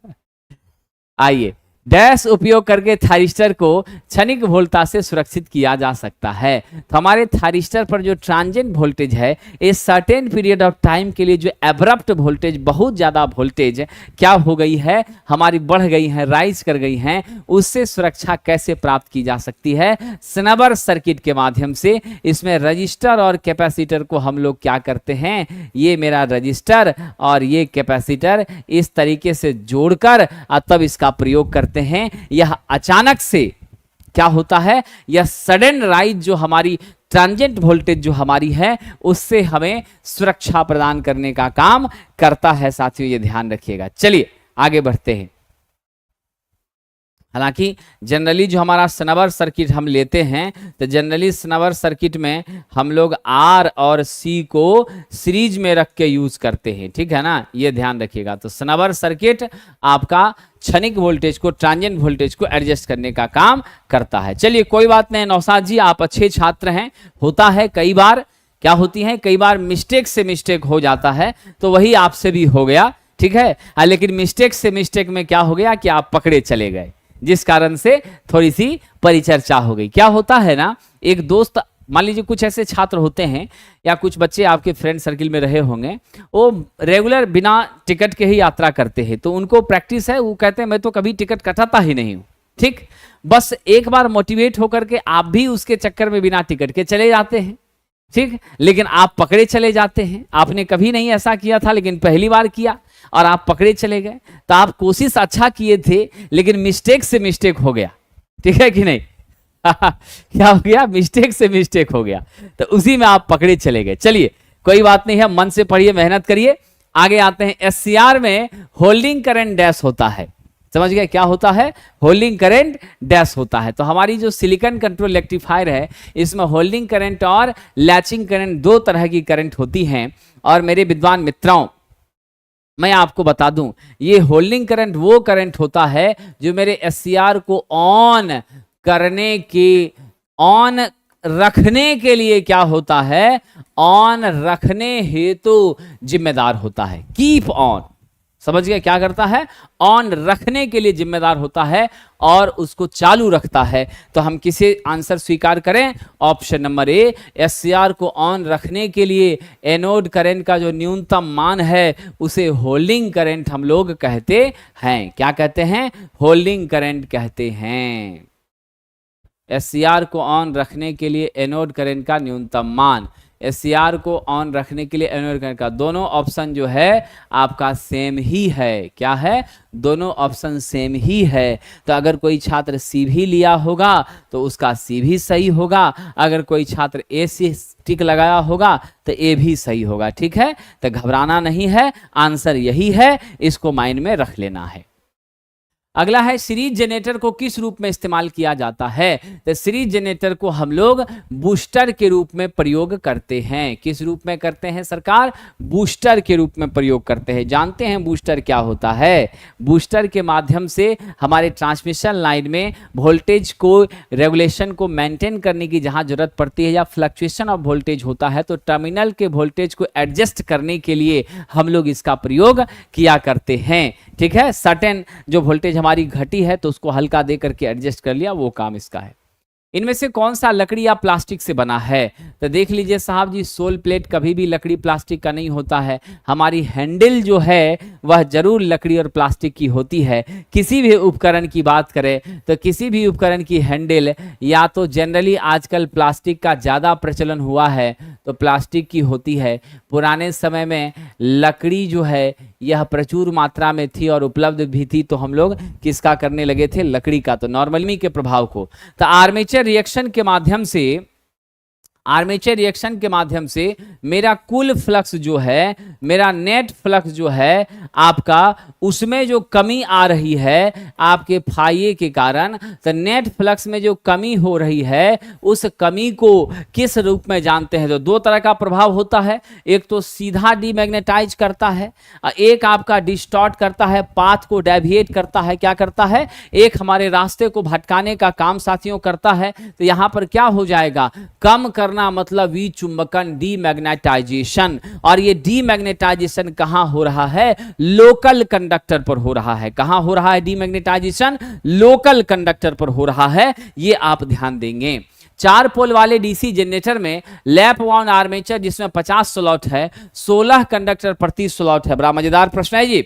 आइए, डैश उपयोग करके थायरिस्टर को क्षणिक वोल्टता से सुरक्षित किया जा सकता है। तो हमारे थायरिस्टर पर जो ट्रांजिएंट वोल्टेज है, इस सर्टेन पीरियड ऑफ टाइम के लिए जो एब्रप्ट वोल्टेज, बहुत ज़्यादा वोल्टेज क्या हो गई है, हमारी बढ़ गई है, राइज कर गई हैं, उससे सुरक्षा कैसे प्राप्त की जा सकती है? स्नबर सर्किट के माध्यम से। इसमें रजिस्टर और कैपेसिटर को हम लोग क्या करते हैं, ये मेरा रजिस्टर और ये कैपेसिटर इस तरीके से जोड़कर तब इसका प्रयोग करते हैं। यह अचानक से क्या होता है, यह सडन राइज जो हमारी ट्रांजिएंट वोल्टेज जो हमारी है, उससे हमें सुरक्षा प्रदान करने का काम करता है। साथियों ये ध्यान रखिएगा। चलिए आगे बढ़ते हैं। हालांकि जनरली जो हमारा स्नबर सर्किट हम लेते हैं, तो जनरली स्नबर सर्किट में हम लोग आर और सी को सीरीज में रख के यूज करते हैं, ठीक है ना, ये ध्यान रखिएगा। तो स्नबर सर्किट आपका क्षणिक वोल्टेज को, ट्रांजिएंट वोल्टेज को एडजस्ट करने का काम करता है। चलिए कोई बात नहीं नौशाद जी, आप अच्छे छात्र हैं। होता है कई बार, क्या होती है, कई बार मिस्टेक से मिस्टेक हो जाता है, तो वही आपसे भी हो गया, ठीक है। लेकिन मिस्टेक से मिस्टेक में क्या हो गया कि आप पकड़े चले गए, जिस कारण से थोड़ी सी परिचर्चा हो गई। क्या होता है ना, एक दोस्त, मान लीजिए कुछ ऐसे छात्र होते हैं या कुछ बच्चे आपके फ्रेंड सर्किल में रहे होंगे, वो रेगुलर बिना टिकट के ही यात्रा करते हैं, तो उनको प्रैक्टिस है, वो कहते हैं मैं तो कभी टिकट कटाता ही नहीं हूँ, ठीक। बस एक बार मोटिवेट होकर के आप भी उसके चक्कर में बिना टिकट के चले जाते हैं, ठीक, लेकिन आप पकड़े चले जाते हैं। आपने कभी नहीं ऐसा किया था, लेकिन पहली बार किया और आप पकड़े चले गए। तो आप कोशिश अच्छा किए थे, लेकिन मिस्टेक से मिस्टेक हो गया, ठीक है कि नहीं? क्या हो गया, मिस्टेक से मिस्टेक हो गया, तो उसी में आप पकड़े चले गए। चलिए कोई बात नहीं है, मन से पढ़िए, मेहनत करिए। आगे आते हैं। एससीआर में होल्डिंग करंट डैश होता है, समझ गए क्या होता है, होल्डिंग करंट डैश होता है। तो हमारी जो सिलिकॉन कंट्रोल रेक्टिफायर है, इसमें होल्डिंग करंट और लैचिंग करंट, दो तरह की करंट होती हैं। और मेरे विद्वान मित्रों, मैं आपको बता दूं, ये होल्डिंग करंट वो करंट होता है जो मेरे एससीआर को ऑन करने के, ऑन रखने के लिए क्या होता है, ऑन रखने हेतु जिम्मेदार होता है। कीप ऑन, समझ गए क्या करता है, ऑन रखने के लिए जिम्मेदार होता है और उसको चालू रखता है। तो हम किसे आंसर स्वीकार करें, ऑप्शन नंबर ए, एससीआर को ऑन रखने के लिए एनोड करंट का जो न्यूनतम मान है उसे होल्डिंग करंट हम लोग कहते हैं। क्या कहते हैं, होल्डिंग करंट कहते हैं। एससीआर को ऑन रखने के लिए एनोड करंट का न्यूनतम मान, एससीआर को ऑन रखने के लिए एनोड करंट का, दोनों ऑप्शन जो है आपका सेम ही है। क्या है, दोनों ऑप्शन सेम ही है। तो अगर कोई छात्र सी भी लिया होगा तो उसका सी भी सही होगा, अगर कोई छात्र ए से टिक लगाया होगा तो ए भी सही होगा, ठीक है। तो घबराना नहीं है, आंसर यही है, इसको माइंड में रख लेना है। अगला है, सीरीज जनरेटर को किस रूप में इस्तेमाल किया जाता है? तो सीरीज जनरेटर को हम लोग बूस्टर के रूप में प्रयोग करते हैं। किस रूप में करते हैं सरकार? बूस्टर के रूप में प्रयोग करते हैं। जानते हैं बूस्टर क्या होता है? बूस्टर के माध्यम से हमारे ट्रांसमिशन लाइन में वोल्टेज को, रेगुलेशन को मेंटेन करने की जहां जरूरत पड़ती है या फ्लक्चुएशन ऑफ वोल्टेज होता है, तो टर्मिनल के वोल्टेज को एडजस्ट करने के लिए हम लोग इसका प्रयोग किया करते हैं, ठीक है। सर्टेन जो वोल्टेज हमारी घटी है तो उसको हल्का दे करके एडजस्ट कर लिया, वो काम इसका है। इनमें से कौन सा लकड़ी या प्लास्टिक से बना है? तो देख लीजिए साहब जी, सोल प्लेट कभी भी लकड़ी प्लास्टिक का नहीं होता है। हमारी हैंडल जो है वह जरूर लकड़ी और प्लास्टिक की होती है। किसी भी उपकरण की बात करें तो किसी भी उपकरण की हैंडल या तो जनरली आजकल प्लास्टिक का ज़्यादा प्रचलन हुआ है तो प्लास्टिक की होती है। पुराने समय में लकड़ी जो है यह प्रचुर मात्रा में थी और उपलब्ध भी थी, तो हम लोग किसका करने लगे थे? लकड़ी का। तो नॉर्मली के प्रभाव को, तो आर्मेचर रिएक्शन के माध्यम से, आर्मेचर रिएक्शन के माध्यम से मेरा कुल फ्लक्स जो है, मेरा नेट फ्लक्स जो है आपका, उसमें जो कमी आ रही है आपके फाइए के कारण, तो नेट फ्लक्स में जो कमी हो रही है उस कमी को किस रूप में जानते हैं? तो दो तरह का प्रभाव होता है, एक तो सीधा डीमैग्नेटाइज करता है, एक आपका डिस्टॉर्ट करता है, पाथ को डेविएट करता है। क्या करता है? एक हमारे रास्ते को भटकाने का काम साथियों करता है। तो यहाँ पर क्या हो जाएगा? कम कर करना मतलब विचुंबकन, डीमैग्नेटाइजेशन। और ये डीमैग्नेटाइजेशन कहां हो रहा है? लोकल कंडक्टर पर हो रहा है। कहां हो रहा है डीमैग्नेटाइजेशन? लोकल कंडक्टर पर हो रहा है, ये आप ध्यान देंगे। 4 पोल वाले डीसी जनरेटर में लैप वाउंड आर्मेचर जिसमें 50 स्लॉट है, 16 कंडक्टर प्रति स्लॉट है। बड़ा मजेदार प्रश्न है जी।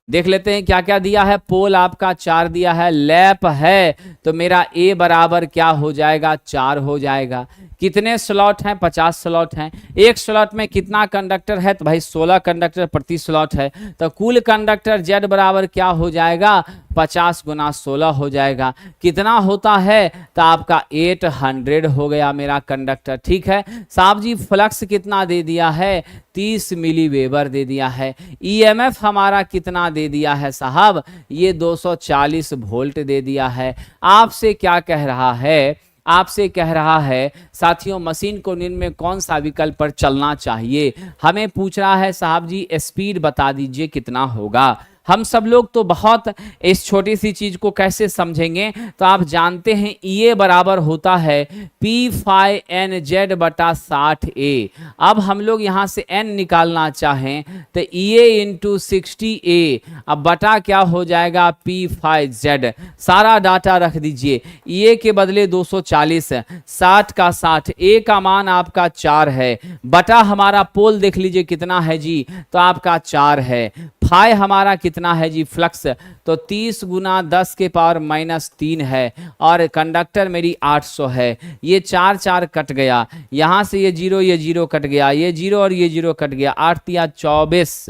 देख लेते हैं क्या क्या दिया है। पोल आपका 4 दिया है, लैप है तो मेरा ए बराबर क्या हो जाएगा? 4 हो जाएगा। कितने स्लॉट हैं? 50 स्लॉट हैं। एक स्लॉट में कितना कंडक्टर है? तो भाई 16 कंडक्टर प्रति स्लॉट है, तो कुल कंडक्टर जेड बराबर क्या हो जाएगा? 50 गुना 16 हो जाएगा। कितना होता है? तो आपका 800 हो गया मेरा कंडक्टर। ठीक है साहब जी। फ्लक्स कितना दे दिया है? 30 मिली वेबर दे दिया है। ईएमएफ हमारा कितना दे दिया है साहब? ये 240 वोल्ट दे दिया है। आपसे क्या कह रहा है? आपसे कह रहा है साथियों मशीन को निम्न में कौन सा विकल्प पर चलना चाहिए? हमें पूछ रहा है साहब जी स्पीड बता दीजिए कितना होगा। हम सब लोग तो बहुत इस छोटी सी चीज को कैसे समझेंगे? तो आप जानते हैं ये बराबर होता है P5NZ बटा 60A। अब हम लोग यहां से n निकालना चाहें तो ये इंटू 60A, अब बटा क्या हो जाएगा? P5Z। सारा डाटा रख दीजिए। ये के बदले 240, 60 का 60, A का मान आपका 4 है, बटा हमारा पोल देख लीजिए कितना है जी? तो आपका 4 है। फाई हमारा कितना है जी? फ्लक्स, तो 30 गुना 10 के पावर माइनस 3 है। और कंडक्टर मेरी 800 है। ये 4 4 कट गया, यहां से ये 0 कट गया, ये 0 और ये 0 कट गया। 8 या 24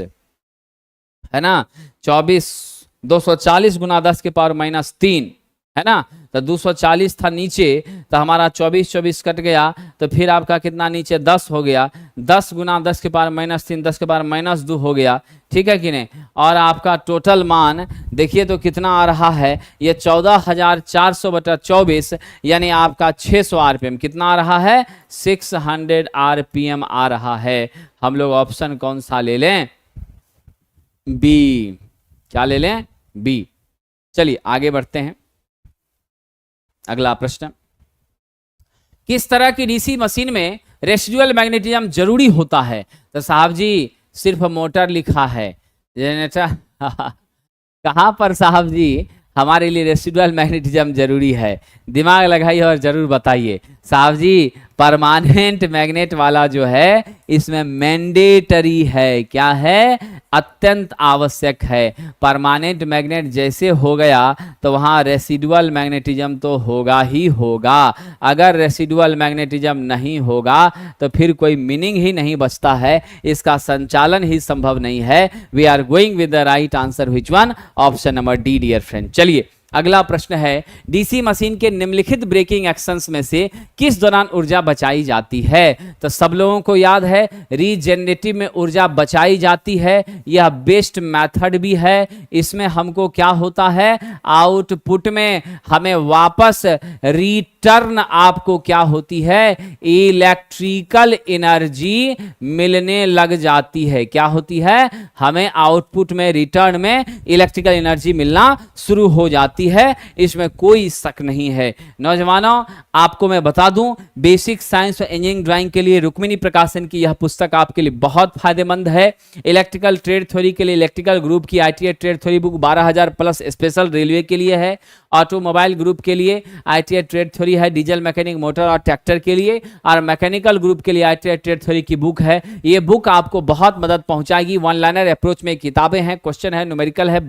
है ना? 24, 240 गुना 10 के पावर माइनस 3 है ना? तो 240 था नीचे, तो हमारा 24 कट गया, तो फिर आपका कितना नीचे? 10 हो गया। 10 गुना 10 के पावर माइनस 3, 10 के पावर माइनस 2 हो गया। ठीक है कि नहीं? और आपका टोटल मान देखिए तो कितना आ रहा है? ये 14,400 बटा 24 यानी आपका 600 आरपीएम। कितना आ रहा है? 600 आरपीएम आ रहा है। हम लोग ऑप्शन कौन सा ले लें? बी। क्या ले लें? बी। चलिए आगे बढ़ते हैं। अगला प्रश्न, किस तरह की डीसी मशीन में रेसिडुअल मैग्नेटिज्म जरूरी होता है? तो साहब जी सिर्फ मोटर लिखा है, जनरेटर कहां पर साहब जी हमारे लिए रेसिडुअल मैग्नेटिज्म जरूरी है? दिमाग लगाइए और जरूर बताइए साहब जी। परमानेंट मैग्नेट वाला जो है इसमें मैंडेटरी है। क्या है? अत्यंत आवश्यक है। परमानेंट मैग्नेट जैसे हो गया तो वहाँ रेसिडुअल मैग्नेटिज्म तो होगा ही होगा। अगर रेसिडुअल मैग्नेटिज्म नहीं होगा तो फिर कोई मीनिंग ही नहीं बचता है, इसका संचालन ही संभव नहीं है। We are going with the right answer, which one? Option number D dear friend. चलिए अगला प्रश्न है, डीसी मशीन के निम्नलिखित ब्रेकिंग एक्शंस में से किस दौरान ऊर्जा बचाई जाती है? तो सब लोगों को याद है रीजेनरेटिव में ऊर्जा बचाई जाती है, यह बेस्ट मेथड भी है। इसमें हमको क्या होता है? आउटपुट में हमें वापस रिटर्न आपको क्या होती है? इलेक्ट्रिकल एनर्जी मिलने लग जाती है। क्या होती है? हमें आउटपुट में रिटर्न में इलेक्ट्रिकल एनर्जी मिलना शुरू हो जाती है, इसमें कोई शक नहीं है। नौजवानों आपको मैं बता दूं, बेसिक साइंस और इंजीनियरिंग ड्राइंग के लिए रुक्मिणी प्रकाशन की यह पुस्तक आपके लिए बहुत फायदेमंद है। इलेक्ट्रिकल ट्रेड थ्योरी के लिए इलेक्ट्रिकल ग्रुप की ITI trade theory book 12,000 plus special railway के लिए है। ऑटोमोबाइल ग्रुप के लिए आईटीआई ट्रेड थ्योरी है, डीजल मैकेनिक मोटर और ट्रैक्टर के लिए, और मैकेनिकल ग्रुप के लिए आईटीआई ट्रेड थ्योरी की बुक है। ये बुक आपको बहुत मदद पहुंचाएगी। वन लाइनर अप्रोच में किताबें हैं, क्वेश्चन है, न्यूमेरिकल है,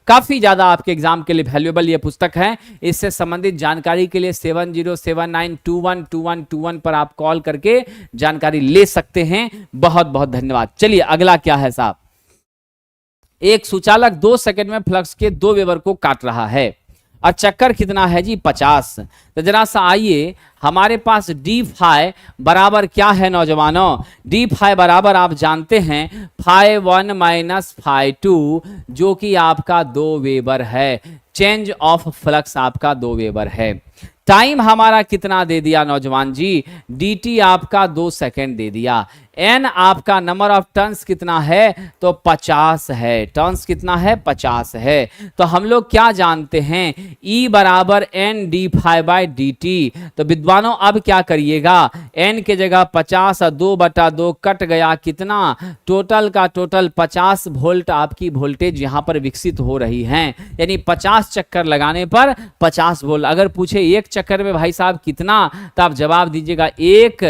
काफी ज्यादा आपके एग्जाम के लिए वैल्यूएबल ये पुस्तक है। इससे संबंधित जानकारी के लिए 7079212121 पर आप कॉल करके जानकारी ले सकते हैं। बहुत बहुत धन्यवाद। चलिए अगला क्या है साहब? एक सुचालक 2 सेकंड में फ्लक्स के 2 वेबर को काट रहा है और चक्कर कितना है जी? 50। तो जरा सा आइए, हमारे पास डी फाई बराबर क्या है नौजवानों? डी फाई बराबर आप जानते हैं फाई 1 माइनस फाई 2, जो कि आपका 2 वेबर है। चेंज ऑफ फ्लक्स आपका 2 वेबर है। टाइम हमारा कितना दे दिया नौजवान जी? dt आपका 2 सेकंड दे दिया। एन आपका नंबर ऑफ टर्न्स कितना है, तो 50 है। टर्न्स कितना है, 50 है। तो हम लोग क्या जानते हैं, E बराबर N D phi by D T. तो विद्वानों अब क्या करिएगा, एन के जगह 50 और 2/2 कट गया, कितना, टोटल का टोटल 50 वोल्ट आपकी वोल्टेज यहां पर विकसित हो रही है। यानी 50 चक्कर लगाने पर 50 वोल्ट। अगर पूछे एक चक्कर में भाई साहब कितना, तो आप जवाब दीजिएगा एक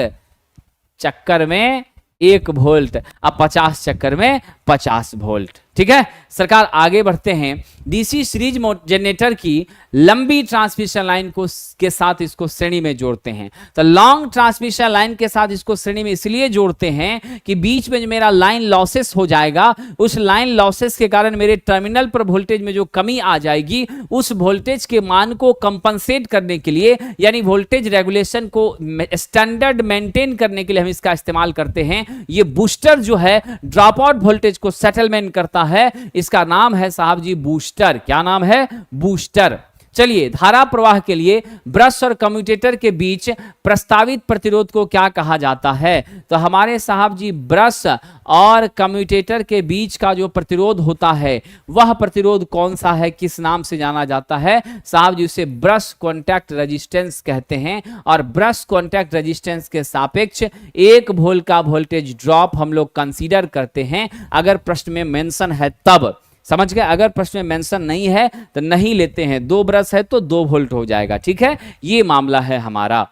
चक्कर में 1 वोल्ट, अब 50 चक्कर में 50 वोल्ट। ठीक है सरकार, आगे बढ़ते हैं। डीसी सीरीज जनरेटर की लंबी ट्रांसमिशन लाइन को के साथ इसको श्रेणी में जोड़ते हैं। तो लॉन्ग ट्रांसमिशन लाइन के साथ इसको श्रेणी में इसलिए जोड़ते हैं कि बीच में जो मेरा लाइन लॉसेस हो जाएगा, उस लाइन लॉसेस के कारण मेरे टर्मिनल पर वोल्टेज में जो कमी आ जाएगी, उस वोल्टेज के मान को कंपनसेट करने के लिए, यानी वोल्टेज रेगुलेशन को स्टैंडर्ड मेंटेन करने के लिए हम इसका इस्तेमाल करते हैं। ये बूस्टर जो है ड्रॉप आउट वोल्टेज को सेटलमेंट करता है, इसका नाम है साहब जी बूस्टर। क्या नाम है, बूस्टर। चलिए, धारा प्रवाह के लिए ब्रश और कम्यूटेटर के बीच प्रस्तावित प्रतिरोध को क्या कहा जाता है, तो हमारे साहब जी ब्रश और कम्यूटेटर के बीच का जो प्रतिरोध होता है वह प्रतिरोध कौन सा है, किस नाम से जाना जाता है, साहब जी उसे ब्रश कॉन्टैक्ट रेजिस्टेंस कहते हैं। और ब्रश कॉन्टैक्ट रेजिस्टेंस के सापेक्ष 1 वोल्ट का वोल्टेज ड्रॉप हम लोग कंसीडर करते हैं, अगर प्रश्न में मेंशन है तब। समझ गए, अगर प्रश्न में मेंशन नहीं है तो नहीं लेते हैं। 2 ब्रश है तो 2 वोल्ट हो जाएगा। ठीक है, ये मामला है हमारा।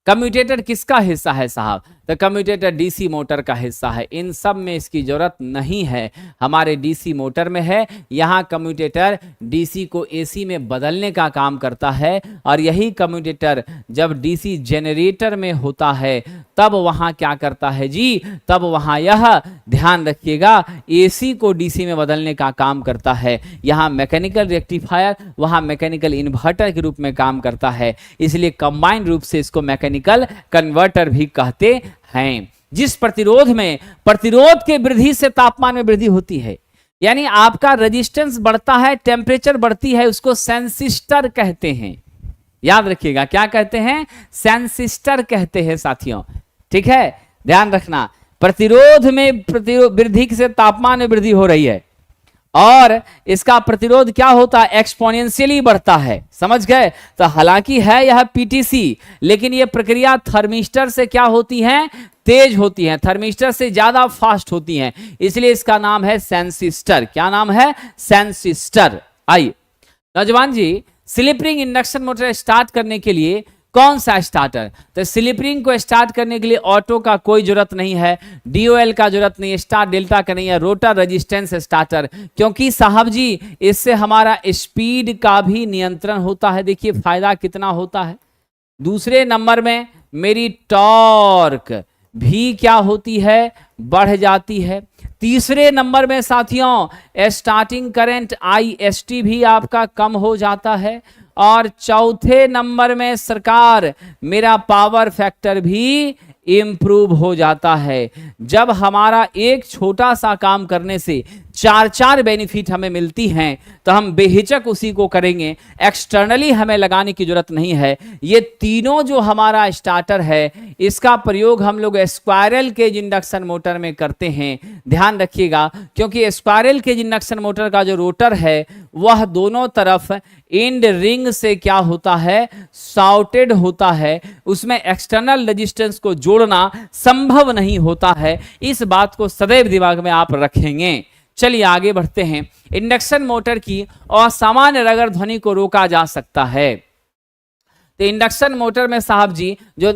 कम्यूटेटर किसका हिस्सा है साहब, तो कम्यूटेटर डीसी मोटर का हिस्सा है। इन सब में इसकी जरूरत नहीं है, हमारे डीसी मोटर में है। यहाँ कम्यूटेटर डीसी को एसी में बदलने का काम करता है, और यही कम्यूटेटर जब डीसी जनरेटर में होता है तब वहाँ क्या करता है जी, तब वहाँ यह ध्यान रखिएगा एसी को डीसी में बदलने का काम करता है। यहाँ मैकेनिकल रेक्टिफायर, वहाँ मैकेनिकल इन्वर्टर के रूप में काम करता है, इसलिए कंबाइंड रूप से इसको मैकेनिकल कन्वर्टर भी कहते हैं। जिस प्रतिरोध में प्रतिरोध के वृद्धि से तापमान में वृद्धि होती है, यानी आपका रेजिस्टेंस बढ़ता है, टेम्परेचर बढ़ती है, उसको सेंसिस्टर कहते हैं। याद रखिएगा, क्या कहते हैं, सेंसिस्टर कहते हैं साथियों। ठीक है, ध्यान रखना, प्रतिरोध में वृद्धि से तापमान में वृद्धि हो रही है, और इसका प्रतिरोध क्या होता है, एक्सपोनेंशियली बढ़ता है। समझ गए, तो हालांकि है यह पीटीसी, लेकिन यह प्रक्रिया थर्मिस्टर से क्या होती है, तेज होती है, थर्मिस्टर से ज्यादा फास्ट होती है, इसलिए इसका नाम है सेंसिस्टर। क्या नाम है, सेंसिस्टर। आइए नौजवान जी, slip ring induction motor start करने के लिए कौन सा स्टार्टर, तो स्लिप रिंग को स्टार्ट करने के लिए ऑटो का कोई जरूरत नहीं है, डीओएल का जरूरत नहीं है, स्टार डेल्टा का नहीं है, रोटर रेजिस्टेंस स्टार्टर, क्योंकि साहब जी इससे हमारा स्पीड का भी नियंत्रण होता है। देखिए फायदा कितना होता है। दूसरे नंबर में मेरी टॉर्क भी क्या होती है, बढ़ जाती है। तीसरे नंबर में साथियों स्टार्टिंग करंट IST भी आपका कम हो जाता है, और चौथे नंबर में सरकार मेरा पावर फैक्टर भी इम्प्रूव हो जाता है। जब हमारा एक छोटा सा काम करने से 4 बेनिफिट हमें मिलती हैं, तो हम बेहिचक उसी को करेंगे, एक्सटर्नली हमें लगाने की जरूरत नहीं है। ये तीनों जो हमारा स्टार्टर है, इसका प्रयोग हम लोग स्क्वायरल केज इंडक्शन मोटर में करते हैं। ध्यान रखिएगा, क्योंकि स्क्वायरल केज इंडक्शन मोटर का जो रोटर है वह दोनों तरफ एंड रिंग से क्या होता है, शॉर्टेड होता है, उसमें एक्सटर्नल रेजिस्टेंस को जोड़ना संभव नहीं होता है। इस बात को सदैव दिमाग में आप रखेंगे। चलिए आगे बढ़ते हैं। इंडक्शन मोटर की असामान्य रगड़ ध्वनि को रोका जा सकता है। तो इंडक्शन मोटर में साहब जी जो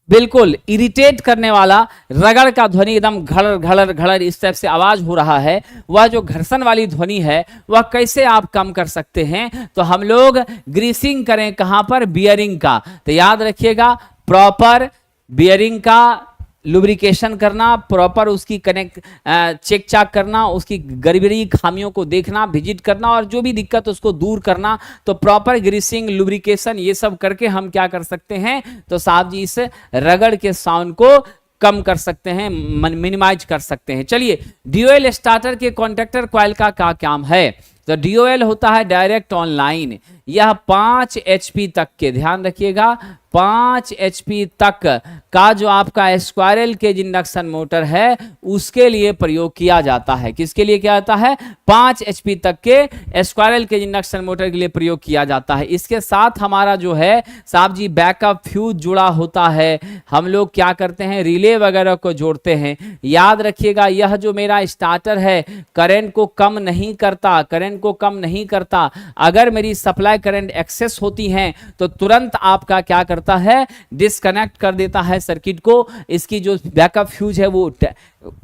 बिल्कुल इरिटेट करने वाला रगड़ का ध्वनि, एकदम घड़र घड़र घड़र इस टाइप से आवाज हो रहा है, वह जो घर्षण वाली ध्वनि है वह कैसे आप कम कर सकते हैं, तो हम लोग ग्रीसिंग करें कहां पर, बियरिंग का। तो याद रखिएगा, प्रॉपर बियरिंग का लुब्रिकेशन करना, प्रॉपर उसकी चेक चाक करना, उसकी गड़बड़ी खामियों को देखना, विजिट करना, और जो भी दिक्कत उसको दूर करना। तो प्रॉपर ग्रीसिंग, लुब्रिकेशन, ये सब करके हम क्या कर सकते हैं, तो साहब जी इस रगड़ के साउंड को कम कर सकते हैं, मिनिमाइज कर सकते हैं। चलिए, डीओएल स्टार्टर के कॉन्टैक्टर कॉइल का क्या काम है, तो डीओएल होता है डायरेक्ट ऑनलाइन। यह 5 HP तक के, ध्यान रखिएगा 5 HP तक का जो आपका स्क्वायरल केज इंडक्शन मोटर है उसके लिए प्रयोग किया जाता है। किसके लिए किया जाता है? 5 HP तक के स्क्वायरल केज इंडक्शन मोटर के लिए प्रयोग किया जाता है। इसके साथ हमारा जो है साहब जी बैकअप फ्यूज जुड़ा होता है। हम लोग क्या करते हैं, रिले वगैरह को जोड़ते हैं। याद रखिएगा यह जो मेरा स्टार्टर है करंट को कम नहीं करता, करंट को कम नहीं करता। अगर मेरी सप्लाई करंट एक्सेस होती है तो तुरंत आपका क्या करता है, डिस्कनेक्ट कर देता है सर्किट को। इसकी जो बैकअप फ्यूज है वो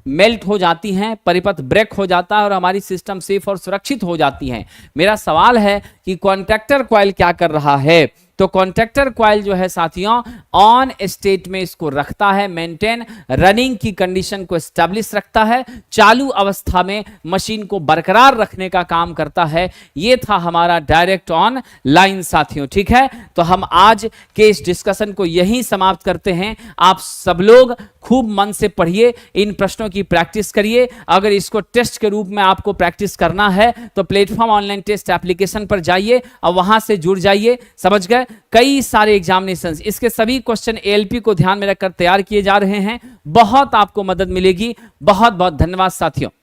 मेल्ट हो जाती हैं, परिपथ ब्रेक हो जाता है और हमारी सिस्टम सेफ और सुरक्षित हो जाती है। मेरा सवाल है कि कॉन्टैक्टर कॉइल क्या कर रहा है? तो कॉन्टैक्टर कॉइल जो है साथियों ऑन स्टेट में इसको रखता है, मेंटेन रनिंग की कंडीशन को एस्टैब्लिश रखता है, चालू अवस्था में मशीन को बरकरार रखने का काम करता है। ये था हमारा डायरेक्ट ऑन लाइन साथियों, ठीक है। तो हम आज के इस डिस्कशन को यहीं समाप्त करते हैं। आप सब लोग खूब मन से पढ़िए, इन प्रश्नों की प्रैक्टिस करिए। अगर इसको टेस्ट के रूप में आपको प्रैक्टिस करना है तो प्लेटफॉर्म ऑनलाइन टेस्ट एप्लीकेशन पर जाइए और वहां से जुड़ जाइए। समझ गए? कई सारे एग्जामिनेशंस, इसके सभी क्वेश्चन एएलपी को ध्यान में रखकर तैयार किए जा रहे हैं। बहुत आपको मदद मिलेगी। बहुत बहुत धन्यवाद साथियों।